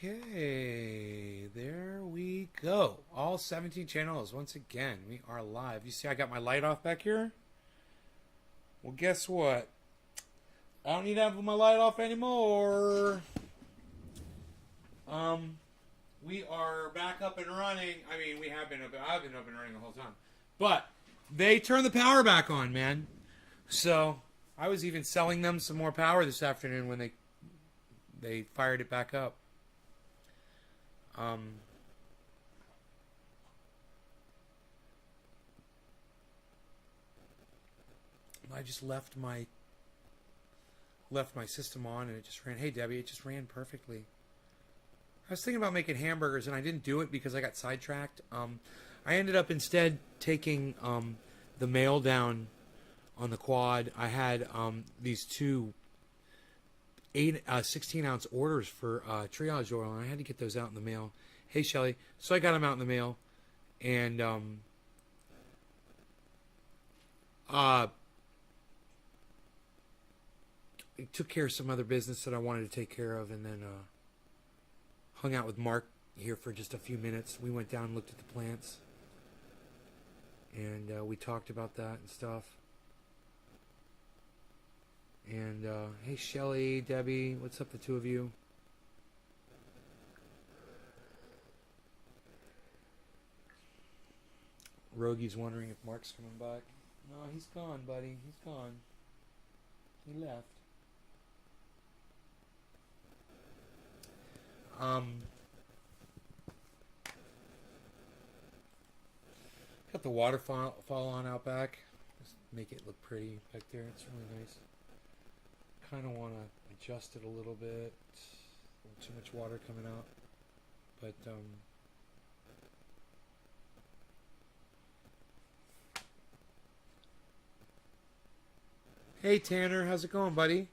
Okay, there we go. All 17 channels. Once again, we are live. You see I got my light off back here? Well, guess what? I don't need to have my light off anymore. We are back up and running. I mean, I've been up and running the whole time. But they turned the power back on, man. So, I was even selling them some more power this afternoon when they fired it back up. I just left my system on and it just ran. Hey Debbie, it just ran perfectly. I was thinking about making hamburgers and I didn't do it because I got sidetracked. I ended up instead taking the mail down on the quad. I had these two 16-ounce orders for triage oil, and I had to get those out in the mail. Hey, Shelly. So I got them out in the mail, and I took care of some other business that I wanted to take care of, and then hung out with Mark here for just a few minutes. We went down and looked at the plants, and we talked about that and stuff. And, hey, Shelly, Debbie, what's up, the two of you? Rogi's wondering if Mark's coming back. No, he's gone, buddy. He's gone. He left. Got the waterfall on out back. Just make it look pretty back there. It's really nice. Kind of want to adjust it a little bit. A little too much water coming out, but hey Tanner, how's it going, buddy?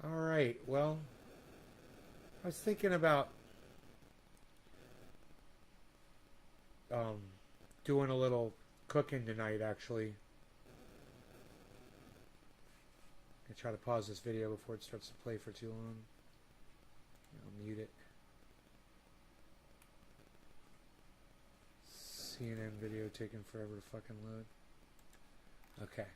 Alright, well, I was thinking about doing a little cooking tonight, actually. I try to pause this video before it starts to play for too long. I'll mute it. CNN video taking forever to fucking load. Okay.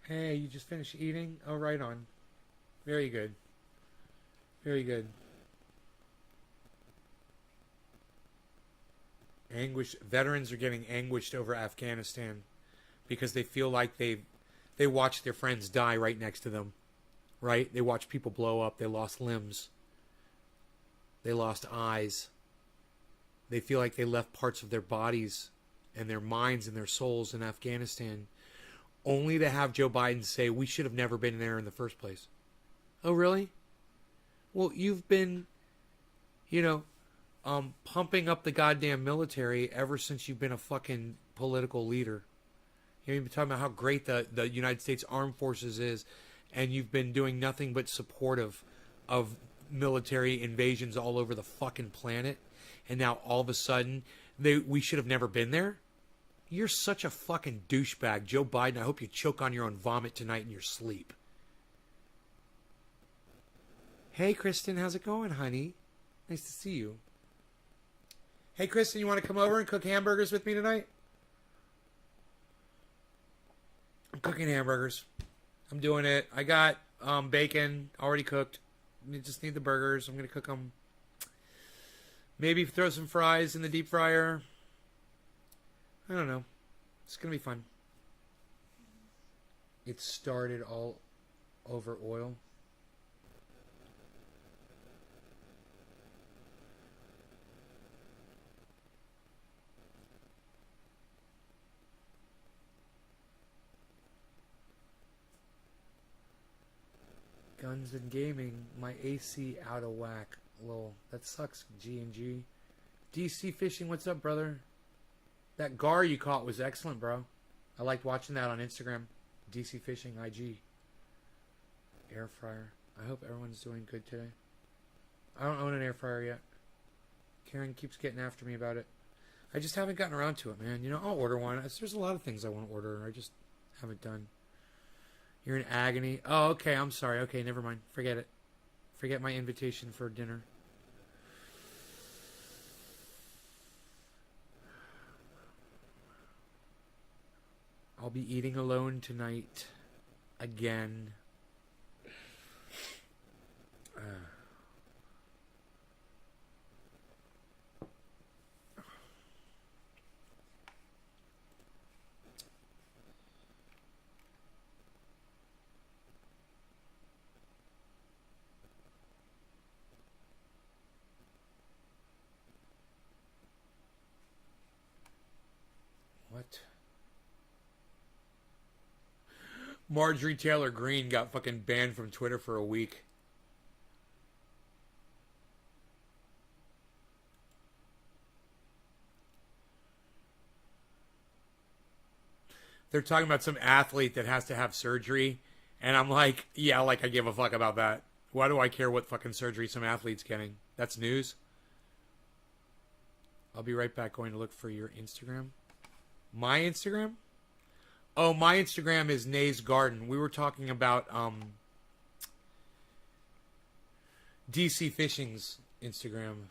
Hey, you just finished eating? Oh, right on. Very good. Very good. Veterans are getting anguished over Afghanistan because they feel like they watched their friends die right next to them. Right? They watched people blow up. They lost limbs. They lost eyes. They feel like they left parts of their bodies and their minds and their souls in Afghanistan, only to have Joe Biden say, we should have never been there in the first place. Oh, really? Well, you've been, pumping up the goddamn military ever since you've been a fucking political leader. You've been talking about how great the United States Armed Forces is, and you've been doing nothing but supportive of military invasions all over the fucking planet. And now all of a sudden, we should have never been there? You're such a fucking douchebag, Joe Biden. I hope you choke on your own vomit tonight in your sleep. Hey, Kristen, how's it going, honey? Nice to see you. Hey, Kristen, you want to come over and cook hamburgers with me tonight? I'm cooking hamburgers. I'm doing it. I got bacon already cooked. You just need the burgers. I'm going to cook them. Maybe throw some fries in the deep fryer. I don't know. It's going to be fun. It started all over oil. Guns and gaming. My AC out of whack. Lol. That sucks, G&G. DC Fishing, what's up, brother? That gar you caught was excellent, bro. I liked watching that on Instagram. DC Fishing IG. Air fryer. I hope everyone's doing good today. I don't own an air fryer yet. Karen keeps getting after me about it. I just haven't gotten around to it, man. You know, I'll order one. There's a lot of things I want to order. I just haven't done. You're in agony. Oh, okay. I'm sorry. Okay, never mind. Forget it. Forget my invitation for dinner. I'll be eating alone tonight. Again. What? Marjorie Taylor Greene got fucking banned from Twitter for a week. They're talking about some athlete that has to have surgery. And I'm like, yeah, like I give a fuck about that. Why do I care what fucking surgery some athlete's getting? That's news. I'll be right back going to look for your Instagram. My Instagram? Oh, my Instagram is Nay's Garden. We were talking about DC Fishing's Instagram.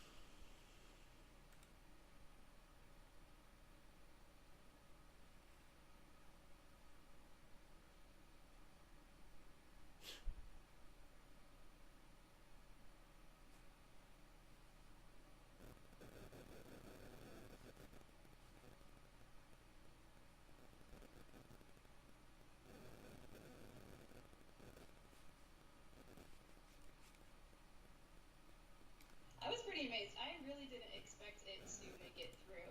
Amazed. I really didn't expect it to make it through,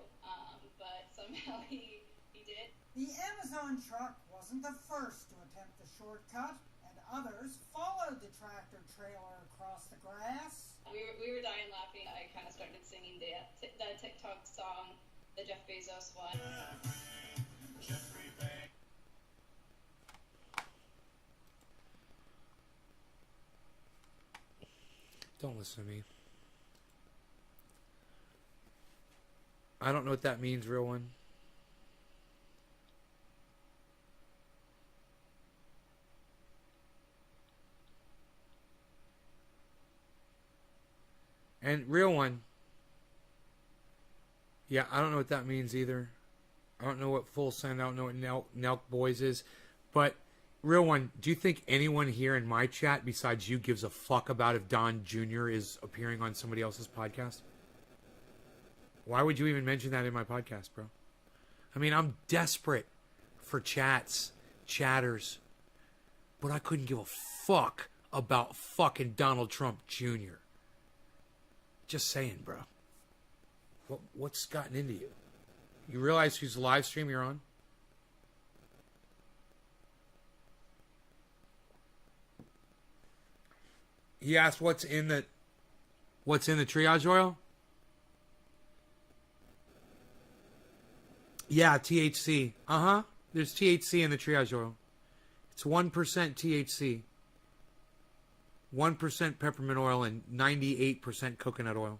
but somehow he did. The Amazon truck wasn't the first to attempt the shortcut, and others followed the tractor trailer across the grass. We were dying laughing. I kind of started singing the TikTok song, the Jeff Bezos one. Don't listen to me. I don't know what that means, real one. And real one. Yeah, I don't know what that means either. I don't know what full send. I don't know what Nelk Boys is. But real one, do you think anyone here in my chat besides you gives a fuck about if Don Jr. is appearing on somebody else's podcast? Why would you even mention that in my podcast, bro? I mean, I'm desperate for chats, chatters, but I couldn't give a fuck about fucking Donald Trump Jr. Just saying, bro. What's gotten into you? You realize whose live stream you're on? He asked what's in the triage oil? Yeah, THC. Uh-huh. There's THC in the triage oil. It's 1% THC. 1% peppermint oil and 98% coconut oil.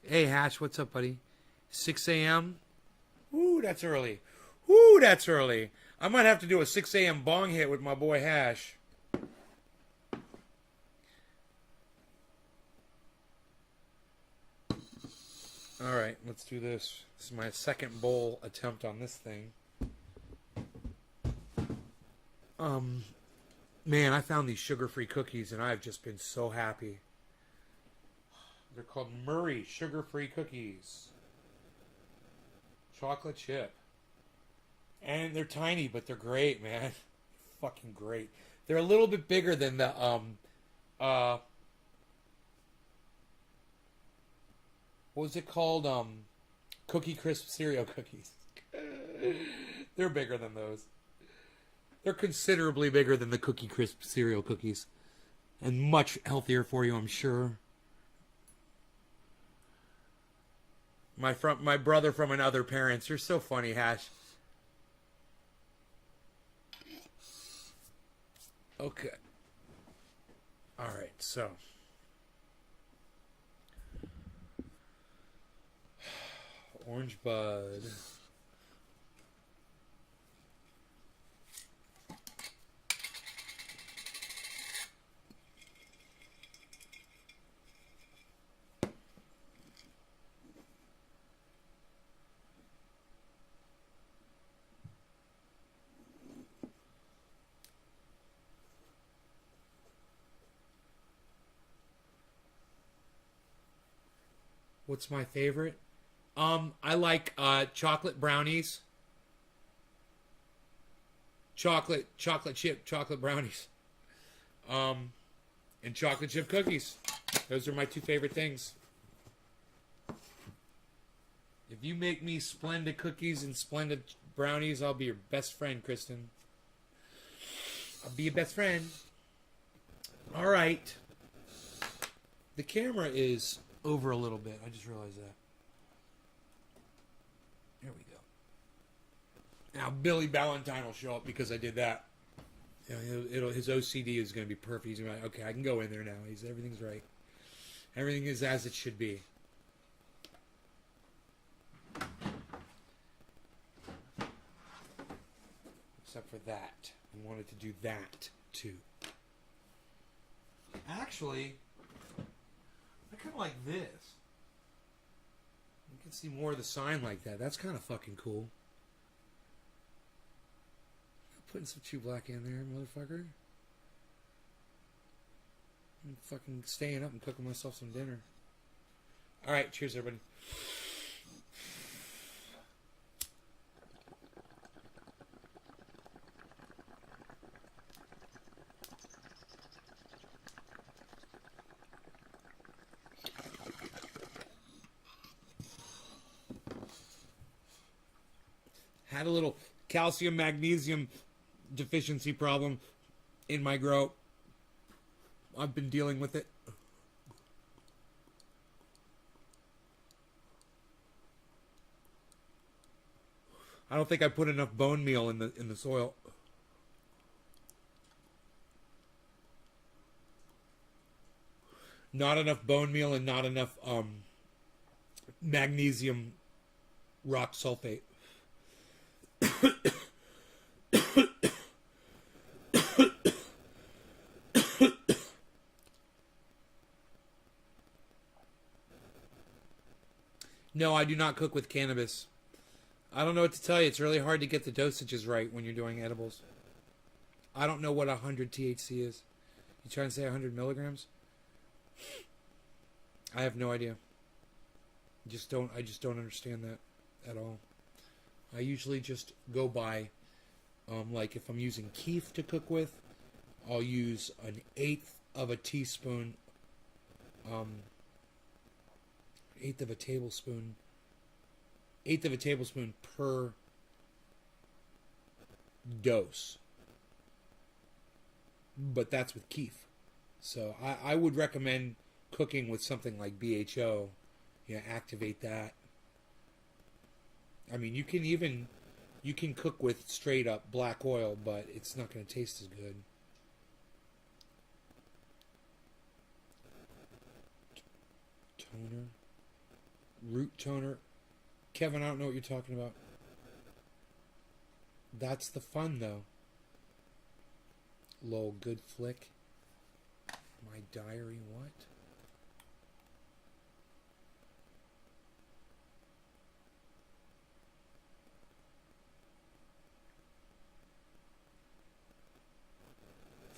Hey, Hash, what's up, buddy? 6 a.m.? Ooh, that's early. Ooh, that's early. I might have to do a 6 a.m. bong hit with my boy Hash. All right, let's do this. This is my second bowl attempt on this thing. Man, I found these sugar-free cookies, and I've just been so happy. They're called Murray sugar-free cookies. Chocolate chip. And they're tiny, but they're great, man. Fucking great. They're a little bit bigger than the, what was it called? Cookie Crisp cereal cookies. They're bigger than those. They're considerably bigger than the Cookie Crisp cereal cookies. And much healthier for you, I'm sure. My brother from another parents. You're so funny, Hash. Okay. Alright, so. Orange Bud. What's my favorite? I like chocolate brownies. Chocolate chip brownies. And chocolate chip cookies. Those are my two favorite things. If you make me splendid cookies and splendid brownies, I'll be your best friend, Kristen. I'll be your best friend. All right. The camera is over a little bit. I just realized that. There we go. Now Billy Ballantyne will show up because I did that. You know, his OCD is going to be perfect. He's going to be like, okay, I can go in there now. Everything's right. Everything is as it should be. Except for that. I wanted to do that too. Actually, I kind of like this. You can see more of the sign like that. That's kind of fucking cool. Putting some chew black in there, motherfucker. I'm fucking staying up and cooking myself some dinner. Alright, cheers everybody. Had a little calcium magnesium deficiency problem in my grow. I've been dealing with it. I don't think I put enough bone meal in the soil. Not enough bone meal and not enough magnesium rock sulfate. No, I do not cook with cannabis. I don't know what to tell you. It's really hard to get the dosages right when you're doing edibles. I don't know what 100 THC is. You trying to say 100 milligrams? I have no idea. I just don't understand that at all. I usually just go by, like if I'm using keef to cook with, I'll use an eighth of a tablespoon per dose. But that's with keef. So I would recommend cooking with something like BHO. Activate that. I mean, you can cook with straight up black oil, but it's not going to taste as good. Toner. Root toner. Kevin, I don't know what you're talking about. That's the fun, though. Lol, good flick. My diary, what?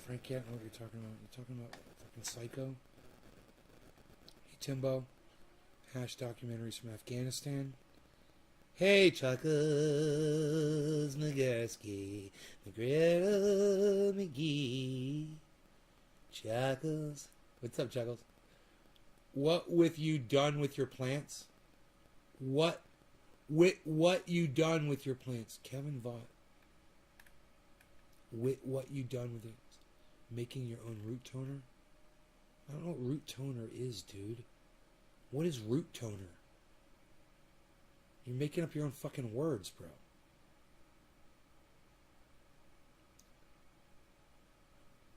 Frank can't know what you're talking about. You're talking about fucking Psycho? Hey, Timbo. Hash documentaries from Afghanistan. Hey, Chuckles McGursky. McGriddle McGee. Chuckles. What's up, Chuckles? What with you done with your plants? What you done with your plants? Kevin Vaught. What you done with it? Making your own root toner? I don't know what root toner is, dude. What is root toner? You're making up your own fucking words, bro.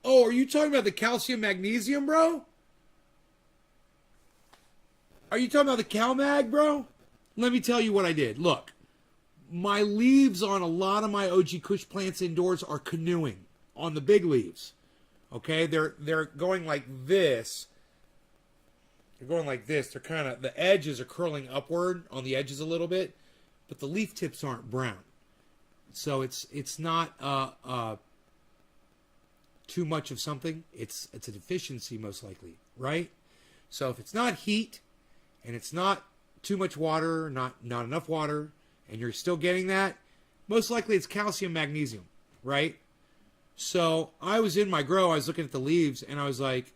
Oh, are you talking about the calcium magnesium, bro? Are you talking about the CalMag, bro? Let me tell you what I did. Look, my leaves on a lot of my OG Kush plants indoors are canoeing on the big leaves. Okay, they're going like this. They're going like this. They're kind of, the edges are curling upward on the edges a little bit, but the leaf tips aren't brown. So it's not too much of something. It's a deficiency most likely, right? So if it's not heat and it's not too much water, not enough water, and you're still getting that, most likely it's calcium magnesium, right? So I was in my grow, I was looking at the leaves, and I was like,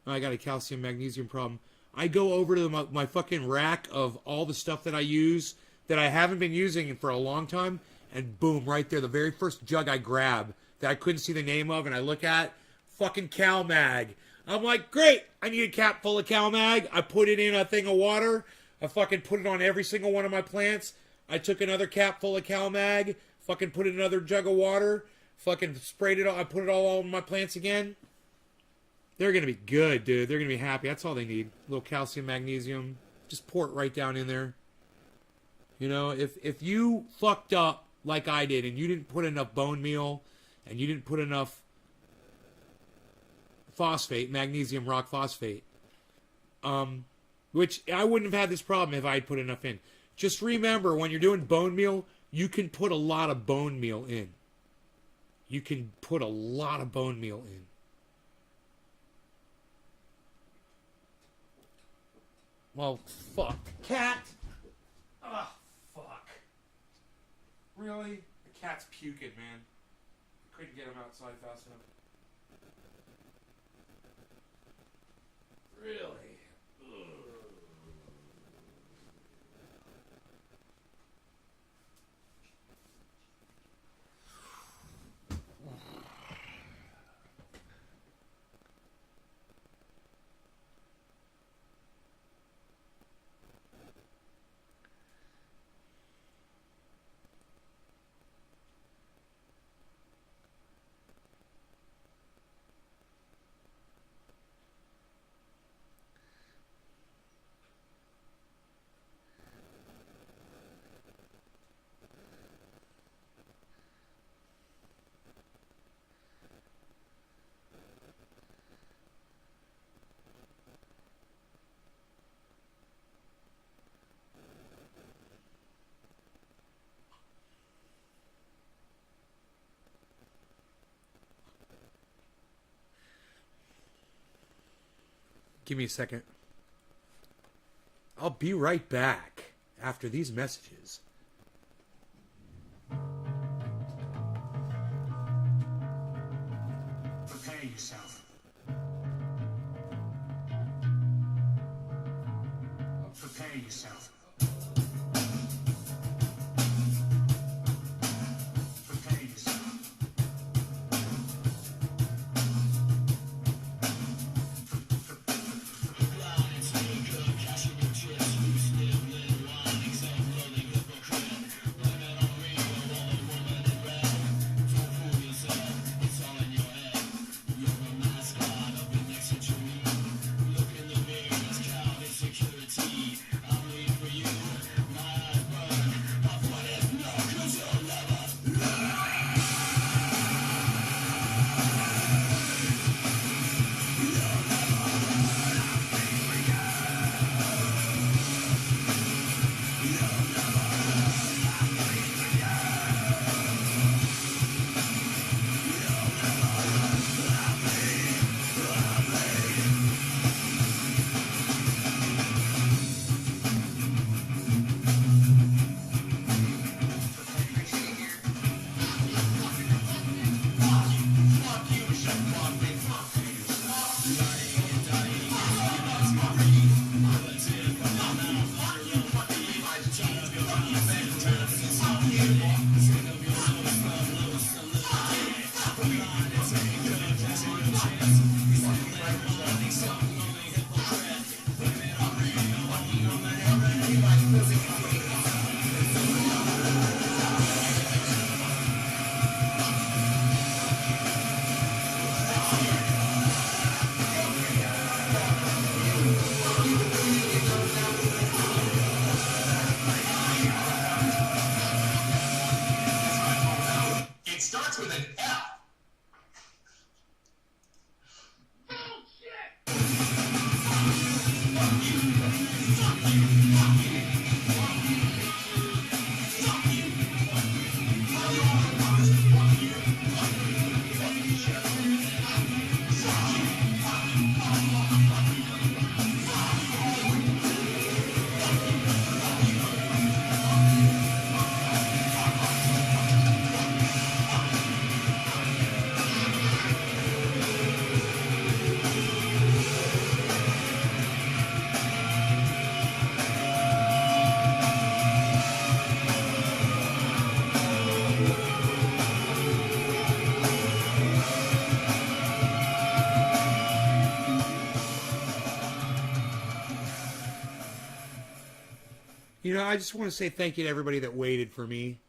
oh, I got a calcium magnesium problem. I go over to my fucking rack of all the stuff that I use that I haven't been using for a long time, and boom, right there, the very first jug I grab that I couldn't see the name of, and I look at, fucking CalMag. I'm like, great, I need a cap full of CalMag. I put it in a thing of water. I fucking put it on every single one of my plants. I took another cap full of CalMag, fucking put in another jug of water, fucking sprayed it all. I put it all on my plants again. They're going to be good, dude. They're going to be happy. That's all they need. A little calcium, magnesium. Just pour it right down in there. You know, if you fucked up like I did and you didn't put enough bone meal and you didn't put enough phosphate, magnesium rock phosphate, which I wouldn't have had this problem if I had put enough in. Just remember, when you're doing bone meal, you can put a lot of bone meal in. You can put a lot of bone meal in. Well, fuck. Cat! Ah, fuck. Really? The cat's puking, man. I couldn't get him outside fast enough. Really? Ugh. Give me a second. I'll be right back after these messages. Prepare yourself. Prepare yourself. Prepare yourself. You know, I just want to say thank you to everybody that waited for me.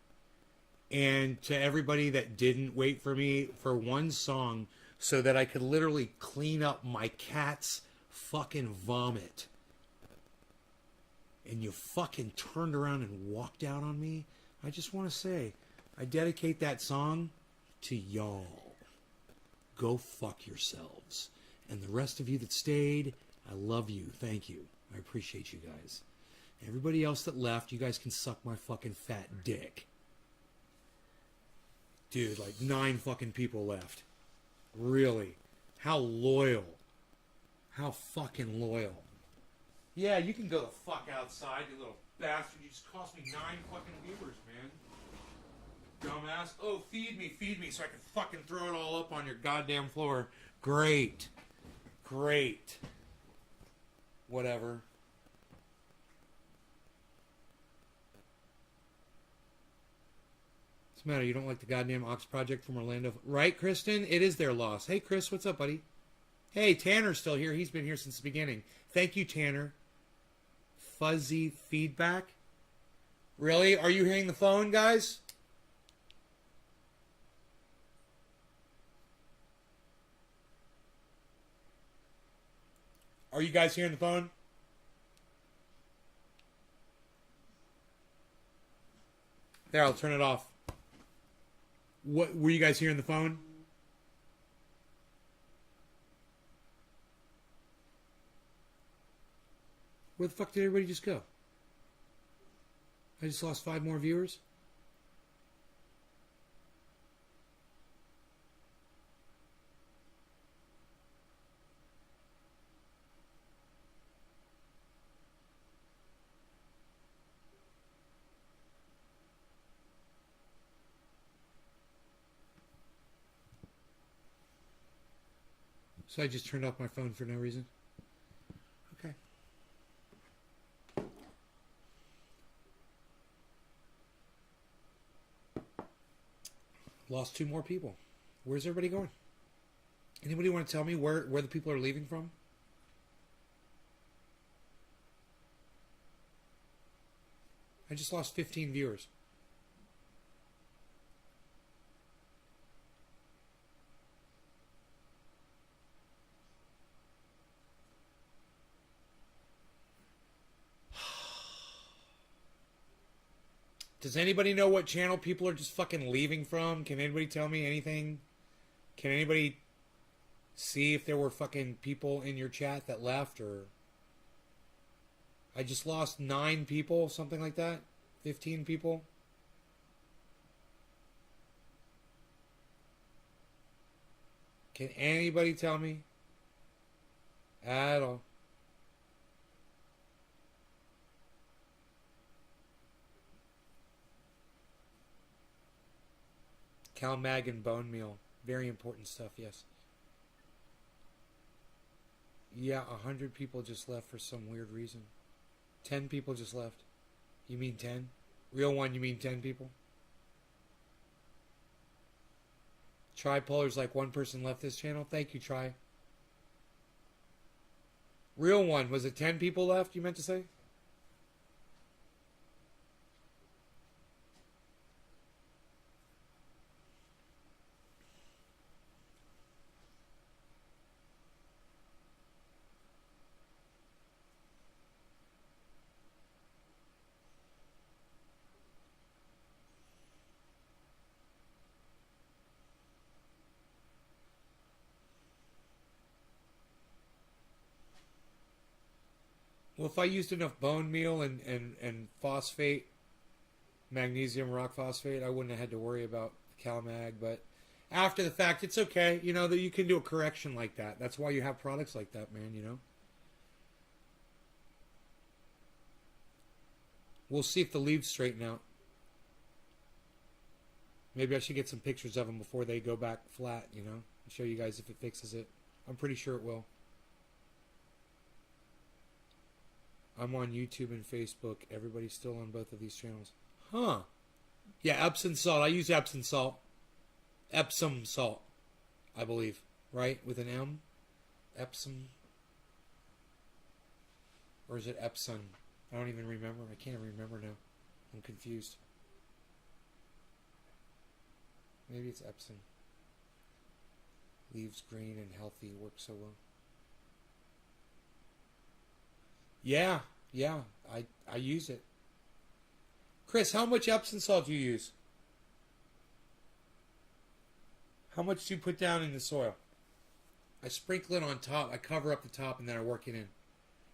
And to everybody that didn't wait for me for one song so that I could literally clean up my cat's fucking vomit. And you fucking turned around and walked out on me. I just want to say, I dedicate that song to y'all. Go fuck yourselves. And the rest of you that stayed, I love you. Thank you. I appreciate you guys. Everybody else that left, you guys can suck my fucking fat dick. Dude, like 9 fucking people left. Really? How loyal. How fucking loyal. Yeah, you can go the fuck outside, you little bastard. You just cost me 9 fucking viewers, man. Dumbass. Oh, feed me so I can fucking throw it all up on your goddamn floor. Great. Great. Whatever. What's the matter? You don't like the goddamn Ox Project from Orlando? Right, Kristen? It is their loss. Hey, Chris, what's up, buddy? Hey, Tanner's still here. He's been here since the beginning. Thank you, Tanner. Fuzzy feedback? Really? Are you hearing the phone, guys? Are you guys hearing the phone? There, I'll turn it off. What were you guys hearing the phone? Where the fuck did everybody just go? I just lost 5 more viewers? So I just turned off my phone for no reason? Okay. Lost 2 more people. Where's everybody going? Anybody want to tell me where the people are leaving from? I just lost 15 viewers. Does anybody know what channel people are just fucking leaving from? Can anybody tell me anything? Can anybody see if there were fucking people in your chat that left, or... I just lost 9 people, something like that? 15 people? Can anybody tell me? At all. CalMag and bone meal. Very important stuff, yes. Yeah, 100 people just left for some weird reason. 10 people just left. You mean 10? Real one, you mean 10 people? Tripolar's like 1 person left this channel. Thank you, Tri. Real one, was it 10 people left you meant to say? Well, if I used enough bone meal and phosphate, magnesium rock phosphate, I wouldn't have had to worry about CalMag. But after the fact, it's okay. You know, that you can do a correction like that. That's why you have products like that, man, you know. We'll see if the leaves straighten out. Maybe I should get some pictures of them before they go back flat, you know. And show you guys if it fixes it. I'm pretty sure it will. I'm on YouTube and Facebook. Everybody's still on both of these channels. Huh. Yeah, Epsom salt. I use Epsom salt. Epsom salt, I believe. Right? With an M? Epsom. Or is it Epsom? I don't even remember. I can't even remember now. I'm confused. Maybe it's Epsom. Leaves green and healthy. Works so well. Yeah. I use it. Chris, how much Epsom salt do you use? How much do you put down in the soil? I sprinkle it on top. I cover up the top and then I work it in.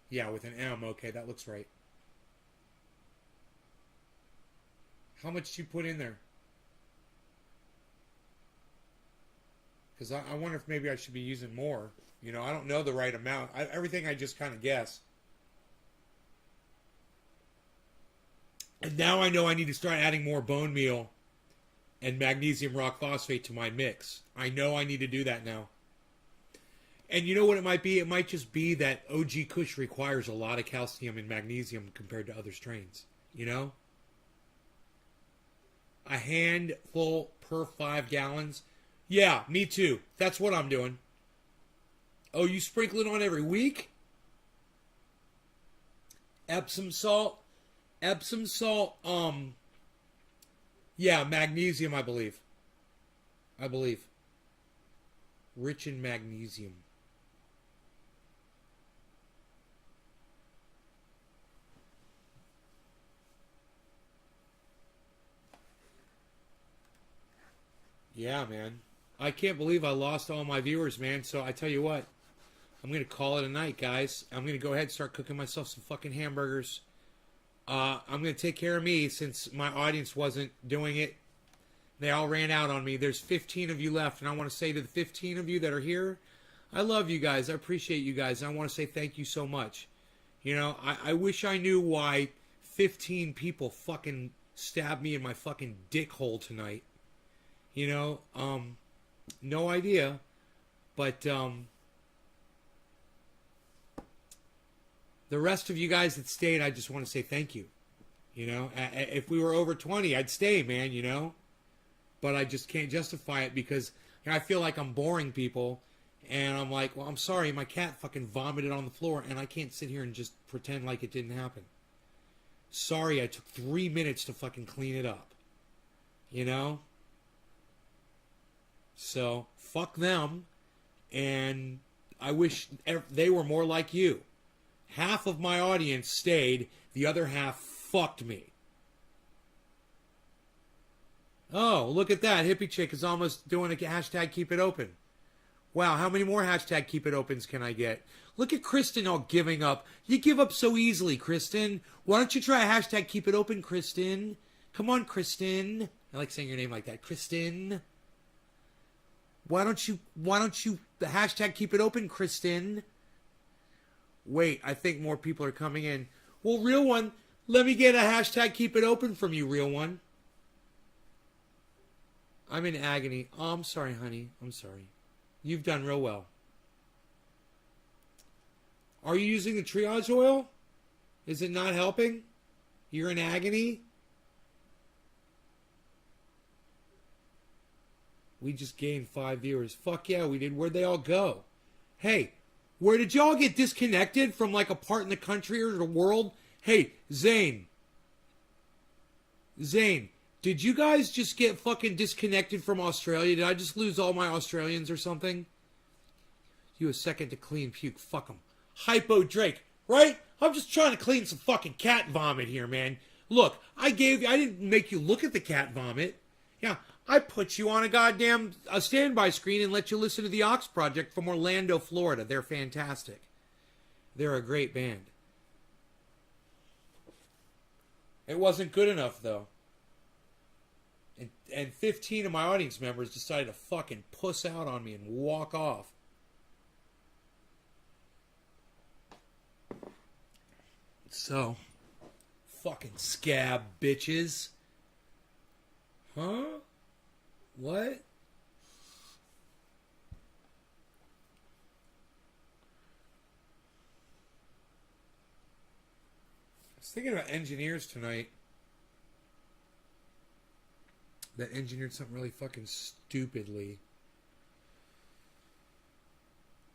Yeah, with an M. Okay, that looks right. How much do you put in there? Because I wonder if maybe I should be using more. You know, I don't know the right amount. Everything I just kind of guess. And now I know I need to start adding more bone meal and magnesium rock phosphate to my mix. I know I need to do that now. And you know what it might be? It might just be that OG Kush requires a lot of calcium and magnesium compared to other strains. You know? A handful per 5 gallons. Yeah, me too. That's what I'm doing. Oh, you sprinkle it on every week? Epsom salt. Epsom salt, yeah, magnesium, I believe. Rich in magnesium. Yeah, man. I can't believe I lost all my viewers, man. So I tell you what, I'm going to call it a night, guys. I'm going to go ahead and start cooking myself some fucking hamburgers. I'm going to take care of me since my audience wasn't doing it. They all ran out on me. There's 15 of you left, and I want to say to the 15 of you that are here, I love you guys. I appreciate you guys. I want to say thank you so much. You know, I wish I knew why 15 people fucking stabbed me in my fucking dick hole tonight. You know, no idea. But, the rest of you guys that stayed, I just want to say thank you. You know, if we were over 20, I'd stay, man, you know. But I just can't justify it because I feel like I'm boring people. And I'm like, well, I'm sorry, my cat fucking vomited on the floor and I can't sit here and just pretend like it didn't happen. Sorry, I took 3 minutes to fucking clean it up. You know? So, fuck them. And I wish they were more like you. Half of my audience stayed. The other half fucked me. Oh, look at that. Hippie chick is almost doing a hashtag keep it open. Wow, how many more hashtag keep it opens can I get? Look at Kristen all giving up. You give up so easily, Kristen. Why don't you try a hashtag keep it open, Kristen? Come on, Kristen. I like saying your name like that. Kristen. Why don't you the hashtag keep it open, Kristen? Wait, I think more people are coming in. Well, Real One, let me get a hashtag keep it open from you, Real One. I'm in agony. Oh, I'm sorry, honey. I'm sorry. You've done real well. Are you using the triage oil? Is it not helping? You're in agony? We just gained 5 viewers. Fuck yeah, we did. Where'd they all go? Hey, where did y'all get disconnected from like a part in the country or the world? Hey, Zane, did you guys just get fucking disconnected from Australia? Did I just lose all my Australians or something? You a second to clean puke. Fuck them. Hypo Drake, right? I'm just trying to clean some fucking cat vomit here, man. Look, I didn't make you look at the cat vomit. Yeah, I put you on a standby screen and let you listen to the Ox Project from Orlando, Florida. They're fantastic. They're a great band. It wasn't good enough, though. And 15 of my audience members decided to fucking puss out on me and walk off. So, fucking scab bitches. Huh? What? I was thinking about engineers tonight. That engineered something really fucking stupidly.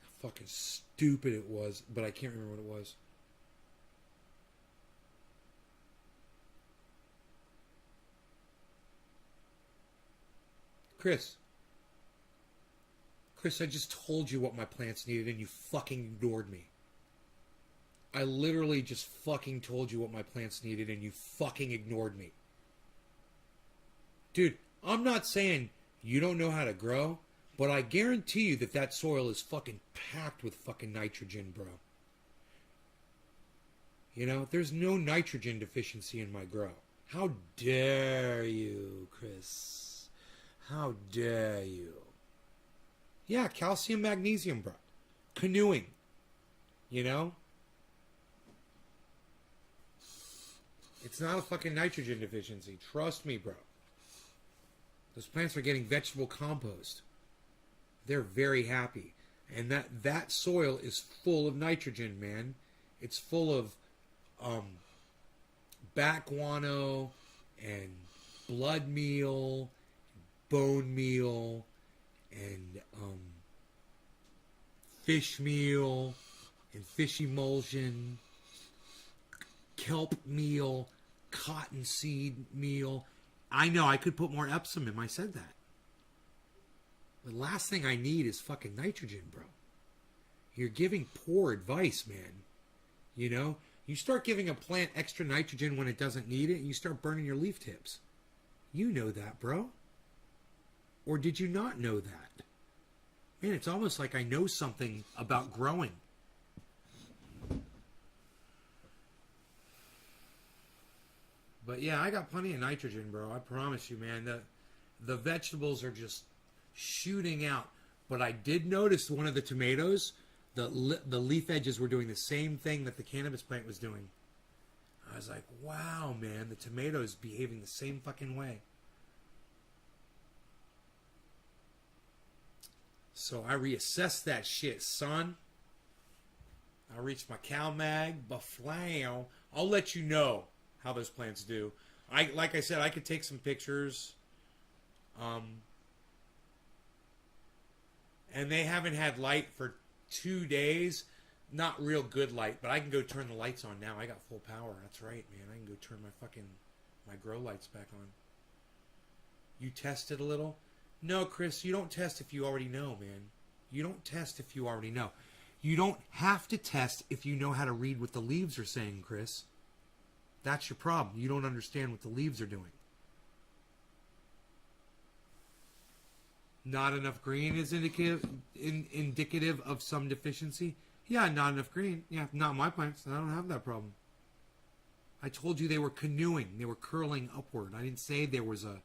How fucking stupid it was, but I can't remember what it was. Chris, I just told you what my plants needed and you fucking ignored me. I literally just fucking told you what my plants needed and you fucking ignored me. Dude, I'm not saying you don't know how to grow, but I guarantee you that that soil is fucking packed with fucking nitrogen, bro. You know, there's no nitrogen deficiency in my grow. How dare you, Chris? How dare you? Yeah, calcium, magnesium, bro. Canoeing. You know? It's not a fucking nitrogen deficiency. Trust me, bro. Those plants are getting vegetable compost. They're very happy. And that soil is full of nitrogen, man. It's full of bat guano and blood meal, bone meal, and fish meal, and fish emulsion, kelp meal, cottonseed meal. I know I could put more Epsom in. I said that. The last thing I need is fucking nitrogen, bro. You're giving poor advice, man. You know? You start giving a plant extra nitrogen when it doesn't need it, and you start burning your leaf tips. You know that, bro. Or did you not know that? Man, it's almost like I know something about growing. But yeah, I got plenty of nitrogen, bro. I promise you, man. The vegetables are just shooting out. But I did notice one of the tomatoes, the leaf edges were doing the same thing that the cannabis plant was doing. I was like, wow, man, the tomato's behaving the same fucking way. So I reassessed that shit, son. I reached my CalMag, Baflow. I'll let you know how those plants do. Like I said, I could take some pictures. And they haven't had light for 2 days. Not real good light, but I can go turn the lights on now. I got full power. That's right, man. I can go turn my grow lights back on. You tested a little? No, Chris, you don't test if you already know, man. You don't test if you already know. You don't have to test if you know how to read what the leaves are saying, Chris. That's your problem. You don't understand what the leaves are doing. Not enough green is indicative of some deficiency. Yeah, not enough green. Yeah, not my plants. I don't have that problem. I told you they were canoeing. They were curling upward. I didn't say there was a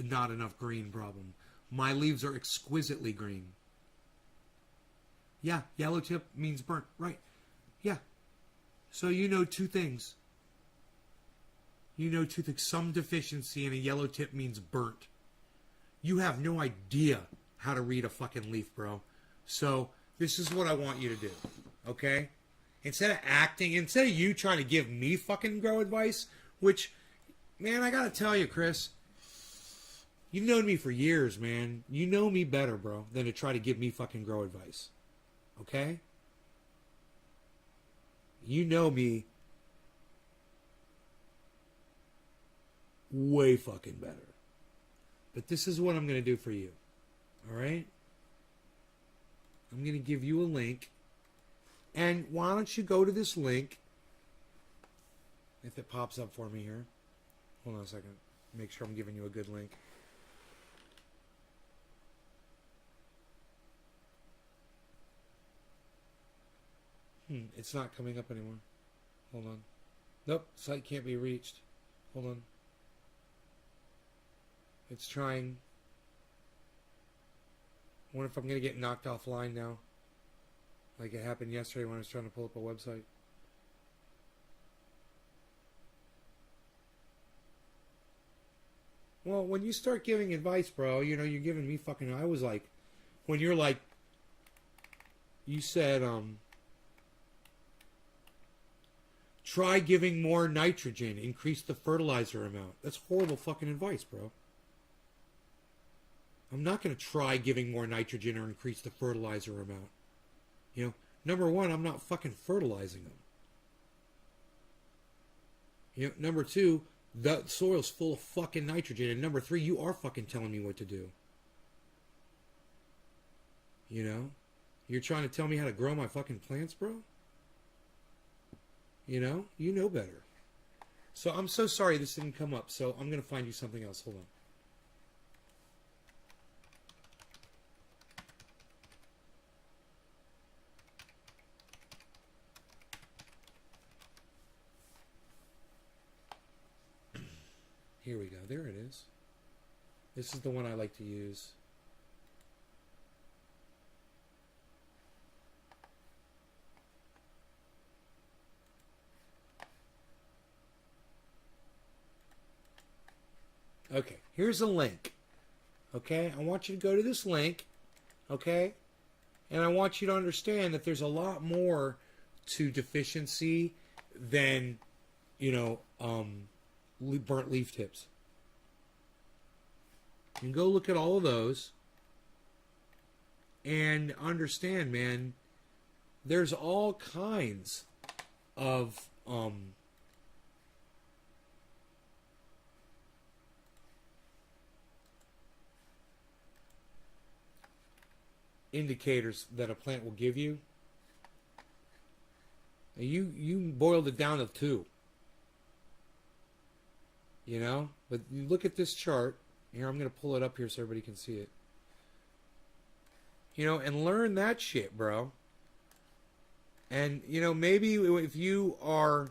not enough green problem. My leaves are exquisitely green. Yeah, yellow tip means burnt. Right. Yeah. So you know two things. You know two things. Some deficiency and a yellow tip means burnt. You have no idea how to read a fucking leaf, bro. So this is what I want you to do. Okay? Instead of you trying to give me fucking grow advice, which, man, I gotta tell you, Chris, you've known me for years, man. You know me better, bro, than to try to give me fucking grow advice. Okay? You know me way fucking better. But this is what I'm going to do for you. Alright? I'm going to give you a link. And why don't you go to this link, if it pops up for me here. Hold on a second. Make sure I'm giving you a good link. It's not coming up anymore. Hold on. Nope, site can't be reached. Hold on. It's trying. I wonder if I'm going to get knocked offline now. Like it happened yesterday when I was trying to pull up a website. Well, when you start giving advice, bro, you know, you're giving me fucking... I was like... When you're like... You said, try giving more nitrogen. Increase the fertilizer amount. That's horrible fucking advice, bro. I'm not going to try giving more nitrogen or increase the fertilizer amount. You know, number one, I'm not fucking fertilizing them. You know, number two, The soil's full of fucking nitrogen. And number 3, you are fucking telling me what to do. You know? You're trying to tell me how to grow my fucking plants, bro? You know? You know better. So I'm so sorry this didn't come up. So I'm going to find you something else. Hold on. Here we go. There it is. This is the one I like to use. Okay, here's a link. Okay, I want you to go to this link. Okay, and I want you to understand that there's a lot more to deficiency than, you know, burnt leaf tips. You can go look at all of those and understand, man, there's all kinds of indicators that a plant will give you. You boiled it down to 2. You know? But you look at this chart. Here, I'm going to pull it up here so everybody can see it. You know, and learn that shit, bro. And, you know, maybe if you are...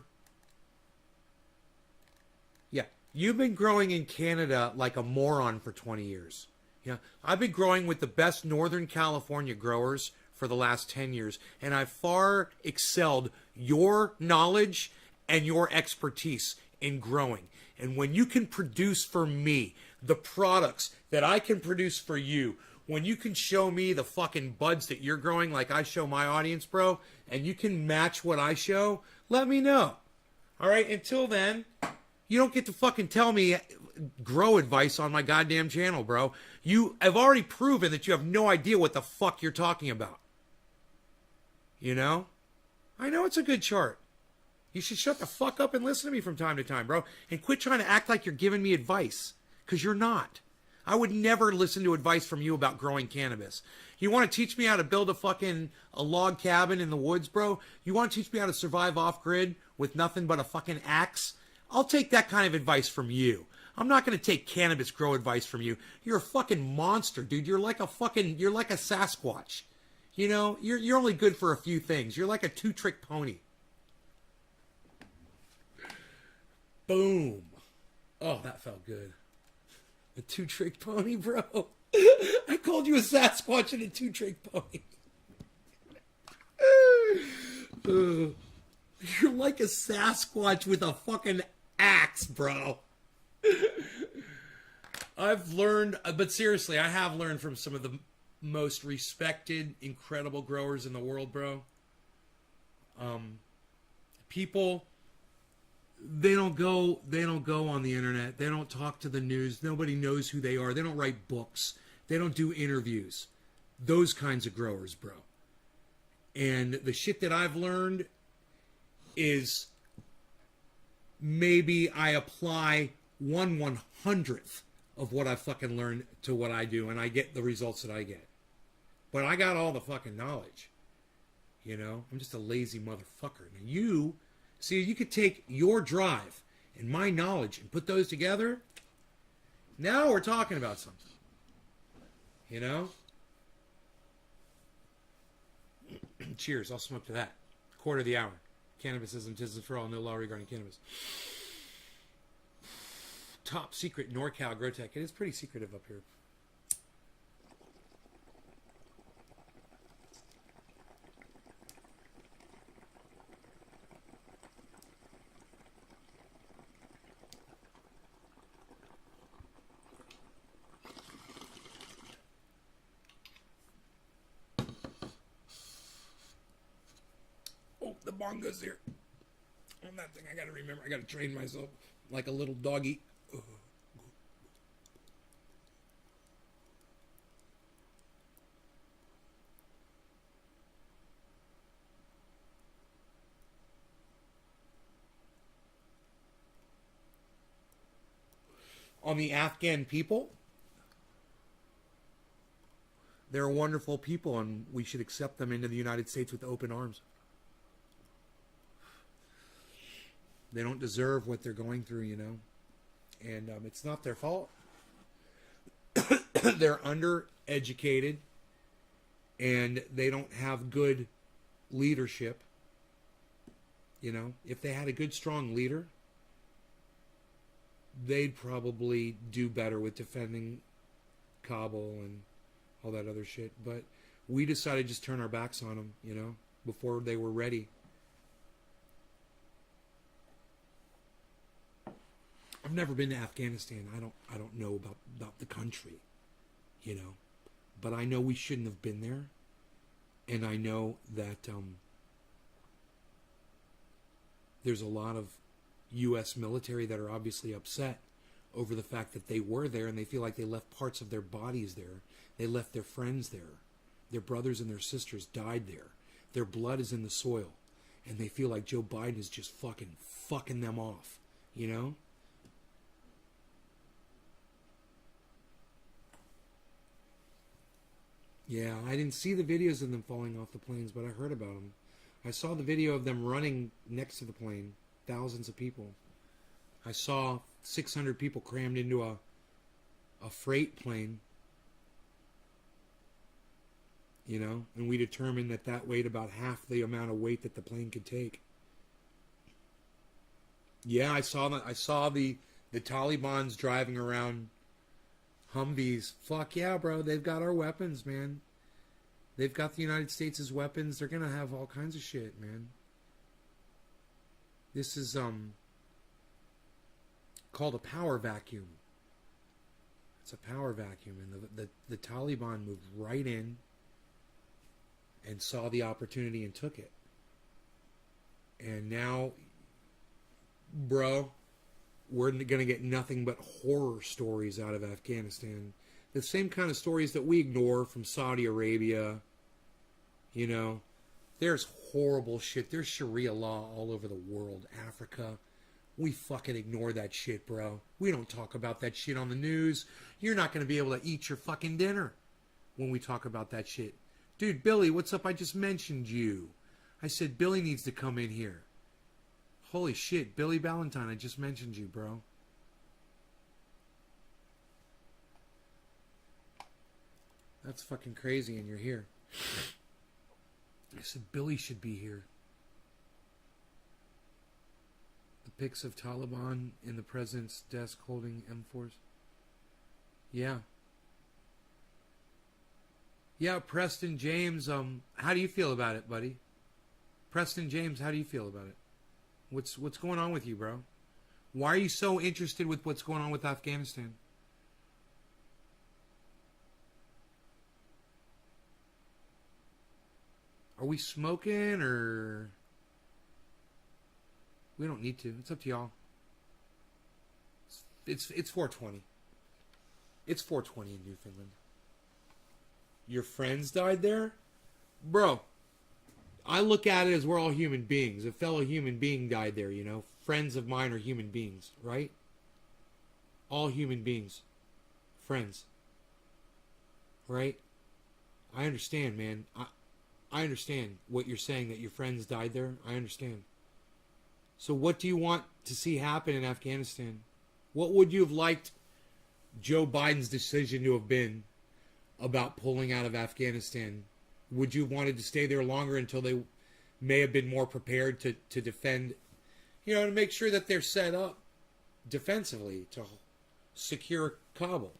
Yeah, you've been growing in Canada like a moron for 20 years. You know, I've been growing with the best Northern California growers for the last 10 years, and I've far excelled your knowledge and your expertise in growing. And when you can produce for me the products that I can produce for you, when you can show me the fucking buds that you're growing like I show my audience, bro, and you can match what I show, let me know. All right, until then, you don't get to fucking tell me grow advice on my goddamn channel, bro. You have already proven that you have no idea what the fuck you're talking about. You know? I know it's a good chart. You should shut the fuck up and listen to me from time to time, bro. And quit trying to act like you're giving me advice. Because you're not. I would never listen to advice from you about growing cannabis. You want to teach me how to build a log cabin in the woods, bro? You want to teach me how to survive off-grid with nothing but a fucking axe? I'll take that kind of advice from you. I'm not going to take cannabis grow advice from you. You're a fucking monster, dude. You're like a Sasquatch. You know, you're only good for a few things. You're like a 2-trick pony. Boom. Oh, that felt good. A 2-trick pony, bro. I called you a Sasquatch and a 2-trick pony. You're like a Sasquatch with a fucking axe, bro. I've learned, but seriously, I have learned from some of the most respected, incredible growers in the world, bro. People, they don't go on the internet. They don't talk to the news. Nobody knows who they are. They don't write books. They don't do interviews. Those kinds of growers, bro. And the shit that I've learned is maybe I apply 1/100th of what I fucking learned to what I do, and I get the results that I get. But I got all the fucking knowledge. You know? I'm just a lazy motherfucker. And you could take your drive and my knowledge and put those together. Now we're talking about something. You know? Cheers. I'll smoke to that. 1/4 of the hour. Cannabisism, tism for all, no law regarding cannabis. Top secret NorCal Grow Tech. It is pretty secretive up here. Oh, the bongo's here. On that thing, I gotta remember. I gotta train myself like a little doggy. on the Afghan people. They're wonderful people, and we should accept them into the United States with open arms. They don't deserve what they're going through, you know. And it's not their fault. They're undereducated, and they don't have good leadership. You know, if they had a good, strong leader, they'd probably do better with defending Kabul and all that other shit. But we decided to just turn our backs on them, you know, before they were ready. I've never been to Afghanistan. I don't know about the country, you know, but I know we shouldn't have been there, and I know that there's a lot of U.S. military that are obviously upset over the fact that they were there, and they feel like they left parts of their bodies there. They left their friends there. Their brothers and their sisters died there. Their blood is in the soil, and they feel like Joe Biden is just fucking them off, you know? Yeah, I didn't see the videos of them falling off the planes, but I heard about them. I saw the video of them running next to the plane, thousands of people. I saw 600 people crammed into a freight plane, you know, and we determined that weighed about half the amount of weight that the plane could take. Yeah, I saw that. I saw the Taliban's driving around Humvees. Fuck yeah, bro. They've got our weapons, man. They've got the United States' weapons. They're going to have all kinds of shit, man. This is called a power vacuum. It's a power vacuum. And the Taliban moved right in and saw the opportunity and took it. And now, bro, we're going to get nothing but horror stories out of Afghanistan. The same kind of stories that we ignore from Saudi Arabia. You know, there's horrible shit. There's Sharia law all over the world. Africa. We fucking ignore that shit, bro. We don't talk about that shit on the news. You're not going to be able to eat your fucking dinner when we talk about that shit. Dude, Billy, what's up? I just mentioned you. I said Billy needs to come in here. Holy shit, Billy Ballantyne, I just mentioned you, bro. That's fucking crazy, and you're here. I said Billy should be here. The pics of Taliban in the president's desk holding M4s. Yeah. Yeah, Preston James, how do you feel about it, buddy? Preston James, how do you feel about it? What's going on with you, bro? Why are you so interested with what's going on with Afghanistan? Are we smoking, or we don't need to? It's up to y'all. It's 4:20. It's 4:20 in Newfoundland. Your friends died there? Bro, I look at it as we're all human beings. A fellow human being died there, you know. Friends of mine are human beings, right? All human beings. Friends. Right? I understand, man. I understand what you're saying, that your friends died there. I understand. So what do you want to see happen in Afghanistan? What would you have liked Joe Biden's decision to have been about pulling out of Afghanistan? Would you have wanted to stay there longer until they may have been more prepared to defend, you know, to make sure that they're set up defensively to secure Kabul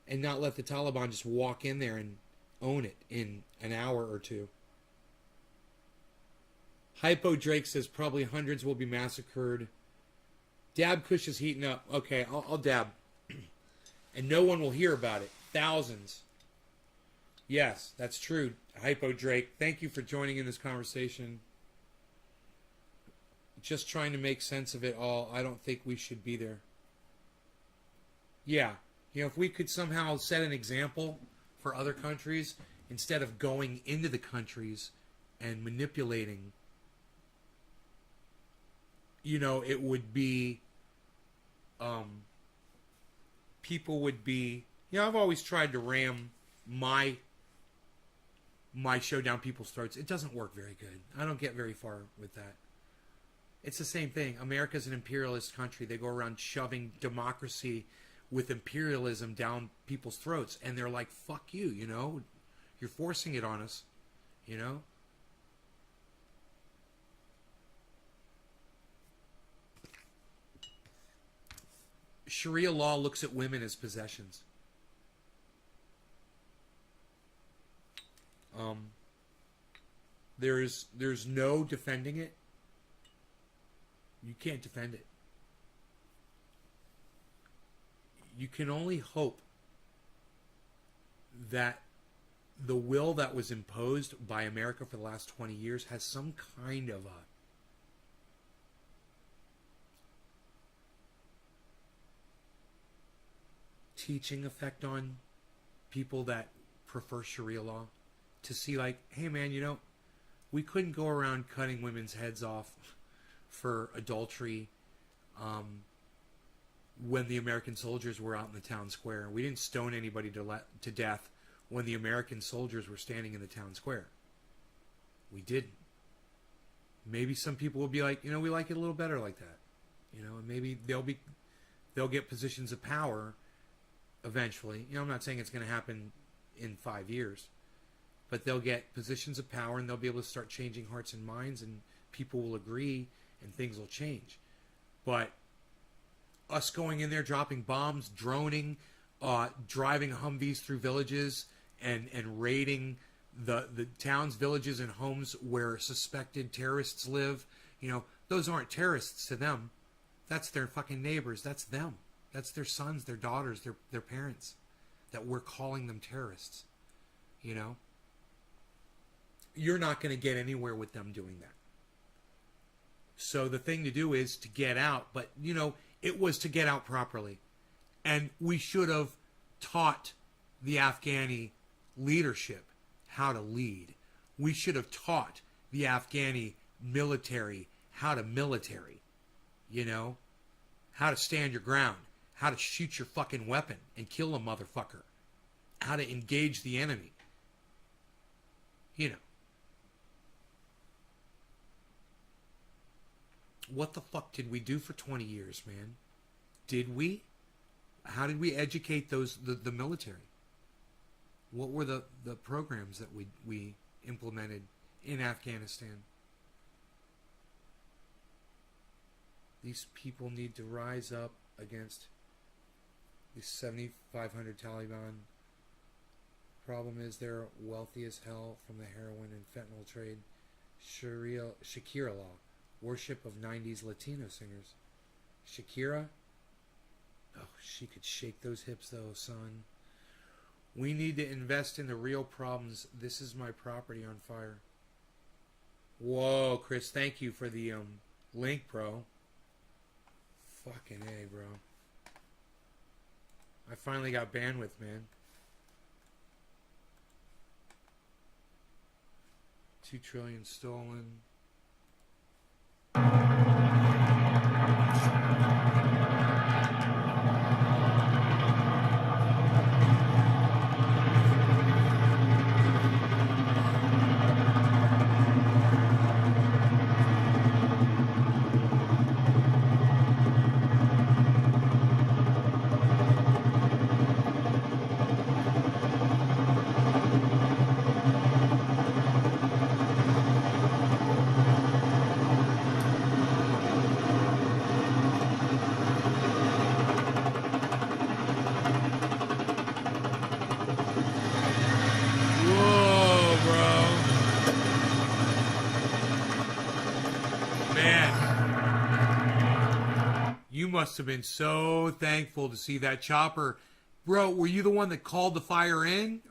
and not let the Taliban just walk in there and own it in an hour or two? Hypo Drake says probably hundreds will be massacred. Dab Kush is heating up. Okay, I'll dab. And no one will hear about it. Thousands. Yes, that's true, Hypo Drake. Thank you for joining in this conversation. Just trying to make sense of it all. I don't think we should be there. Yeah. You know, if we could somehow set an example for other countries, instead of going into the countries and manipulating, you know, it would be people would be, I've always tried to ram my show down people's throats. It doesn't work very good. I don't get very far with that. It's the same thing. America's an imperialist country. They go around shoving democracy with imperialism down people's throats, and they're like, fuck you, you're forcing it on us, Sharia law looks at women as possessions. There's no defending it. You can't defend it. You can only hope that the will that was imposed by America for the last 20 years has some kind of a teaching effect on people that prefer Sharia law, to see like, hey man, we couldn't go around cutting women's heads off for adultery when the American soldiers were out in the town square. We didn't stone anybody to death when the American soldiers were standing in the town square. We didn't. Maybe some people will be like, we like it a little better like that. And maybe they'll get positions of power eventually. I'm not saying it's going to happen in 5 years, but they'll get positions of power and they'll be able to start changing hearts and minds, and people will agree and things will change. But us going in there, dropping bombs, droning, driving Humvees through villages and raiding the towns, villages, and homes where suspected terrorists live, those aren't terrorists to them. That's their fucking neighbors. That's them. That's their sons, their daughters, their parents, that we're calling them terrorists. You're not going to get anywhere with them doing that. So the thing to do is to get out. But, it was to get out properly. And we should have taught the Afghani leadership how to lead. We should have taught the Afghani military how to military. How to stand your ground. How to shoot your fucking weapon and kill a motherfucker. How to engage the enemy. What the fuck did we do for 20 years, man? Did we? How did we educate the military? What were the programs that we implemented in Afghanistan? These people need to rise up against these 7,500 Taliban. Problem is they're wealthy as hell from the heroin and fentanyl trade. Shakira law. Worship of 90s Latino singers. Shakira? Oh, she could shake those hips though, son. We need to invest in the real problems. This is my property on fire. Whoa, Chris, thank you for the link, bro. Fucking A, bro. I finally got bandwidth, man. 2 trillion stolen. Must have been so thankful to see that chopper. Bro, were you the one that called the fire in?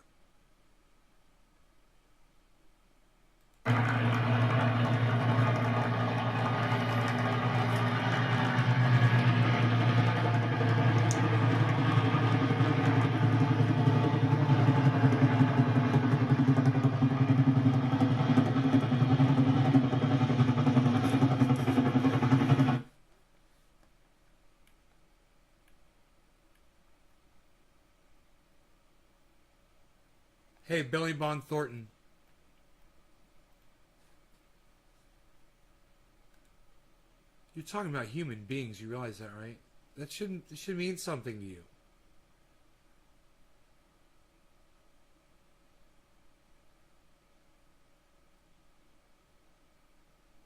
Hey, Billy Bond Thornton. You're talking about human beings. You realize that, right? It should mean something to you.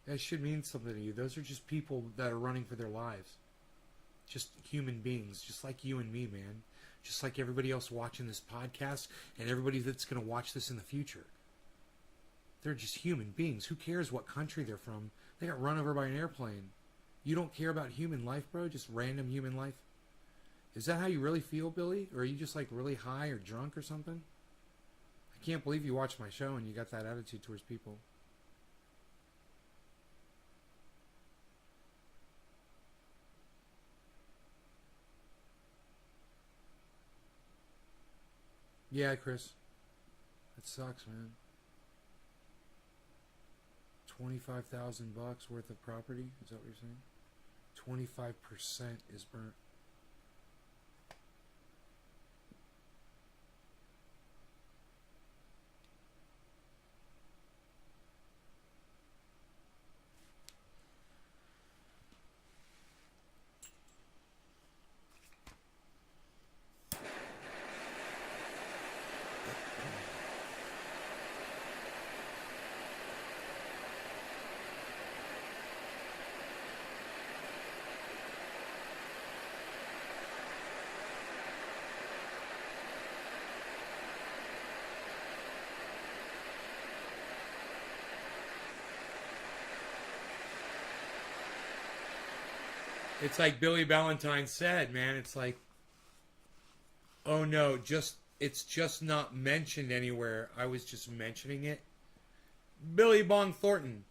That should mean something to you. Those are just people that are running for their lives. Just human beings, just like you and me, man. Just like everybody else watching this podcast and everybody that's going to watch this in the future. They're just human beings. Who cares what country they're from? They got run over by an airplane. You don't care about human life, bro? Just random human life? Is that how you really feel, Billy? Or are you just like really high or drunk or something? I can't believe you watched my show and you got that attitude towards people. Yeah, Chris. That sucks, man. $25,000 worth of property? Is that what you're saying? 25% is burnt. It's like Billy Valentine said, man. It's like, oh no, it's just not mentioned anywhere. I was just mentioning it. Billy Bong Thornton.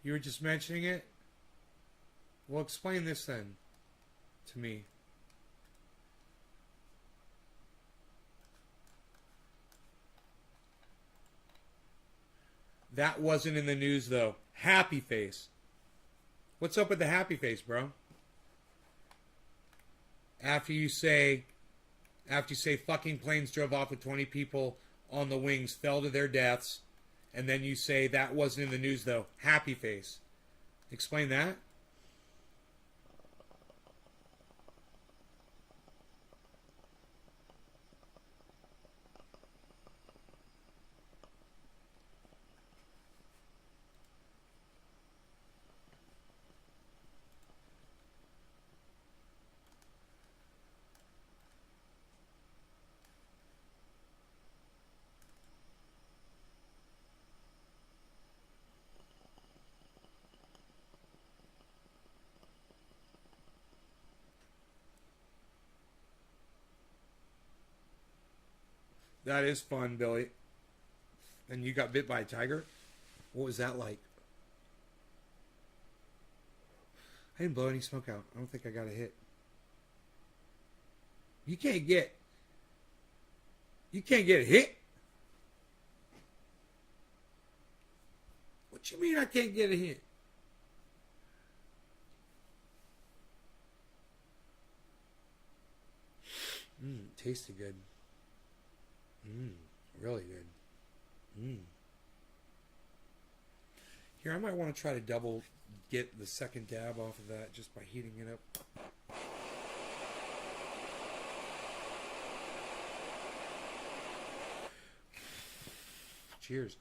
You were just mentioning it? Well, explain this then to me. That wasn't in the news, though. Happy face. What's up with the happy face, bro? After you say fucking planes drove off with 20 people on the wings, fell to their deaths, and then you say that wasn't in the news, though. Happy face. Explain that. That is fun, Billy. And you got bit by a tiger? What was that like? I didn't blow any smoke out. I don't think I got a hit. You can't get a hit? What you mean I can't get a hit? Tasted good. Really good. Here, I might want to try to double get the second dab off of that just by heating it up. Cheers.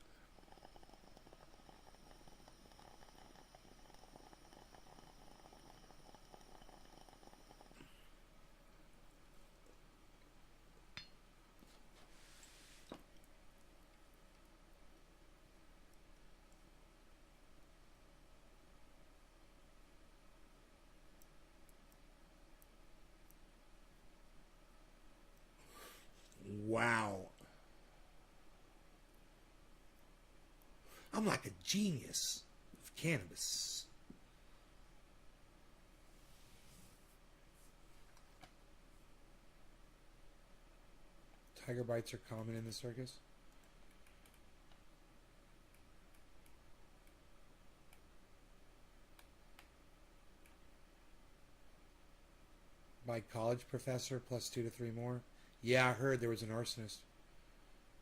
Wow. I'm like a genius of cannabis. Tiger bites are common in the circus. by college professor plus 2 to 3 more. Yeah, I heard there was an arsonist.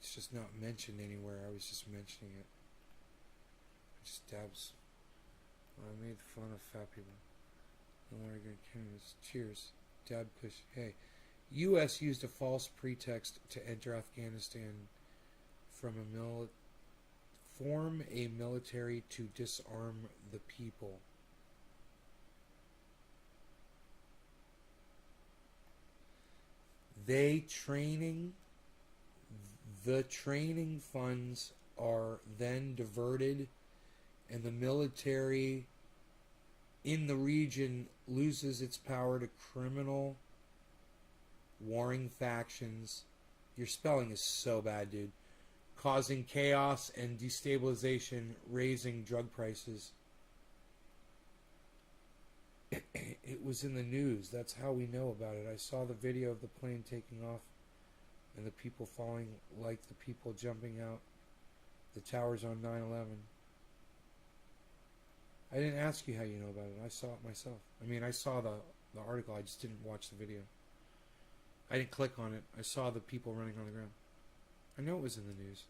It's just not mentioned anywhere. I was just mentioning it. Just dabs. I made fun of fat people. Cheers. Dab push. Hey. U.S. used a false pretext to enter Afghanistan from form a military to disarm the people. The training funds are then diverted, and the military in the region loses its power to criminal warring factions. Your spelling is so bad, dude. Causing chaos and destabilization, raising drug prices. It was in the news. That's how we know about it. I saw the video of the plane taking off and the people falling like the people jumping out the towers on 9/11. I didn't ask you how you know about it. I saw it myself. I mean, I saw the article. I just didn't watch the video. I didn't click on it. I saw the people running on the ground. I know it was in the news.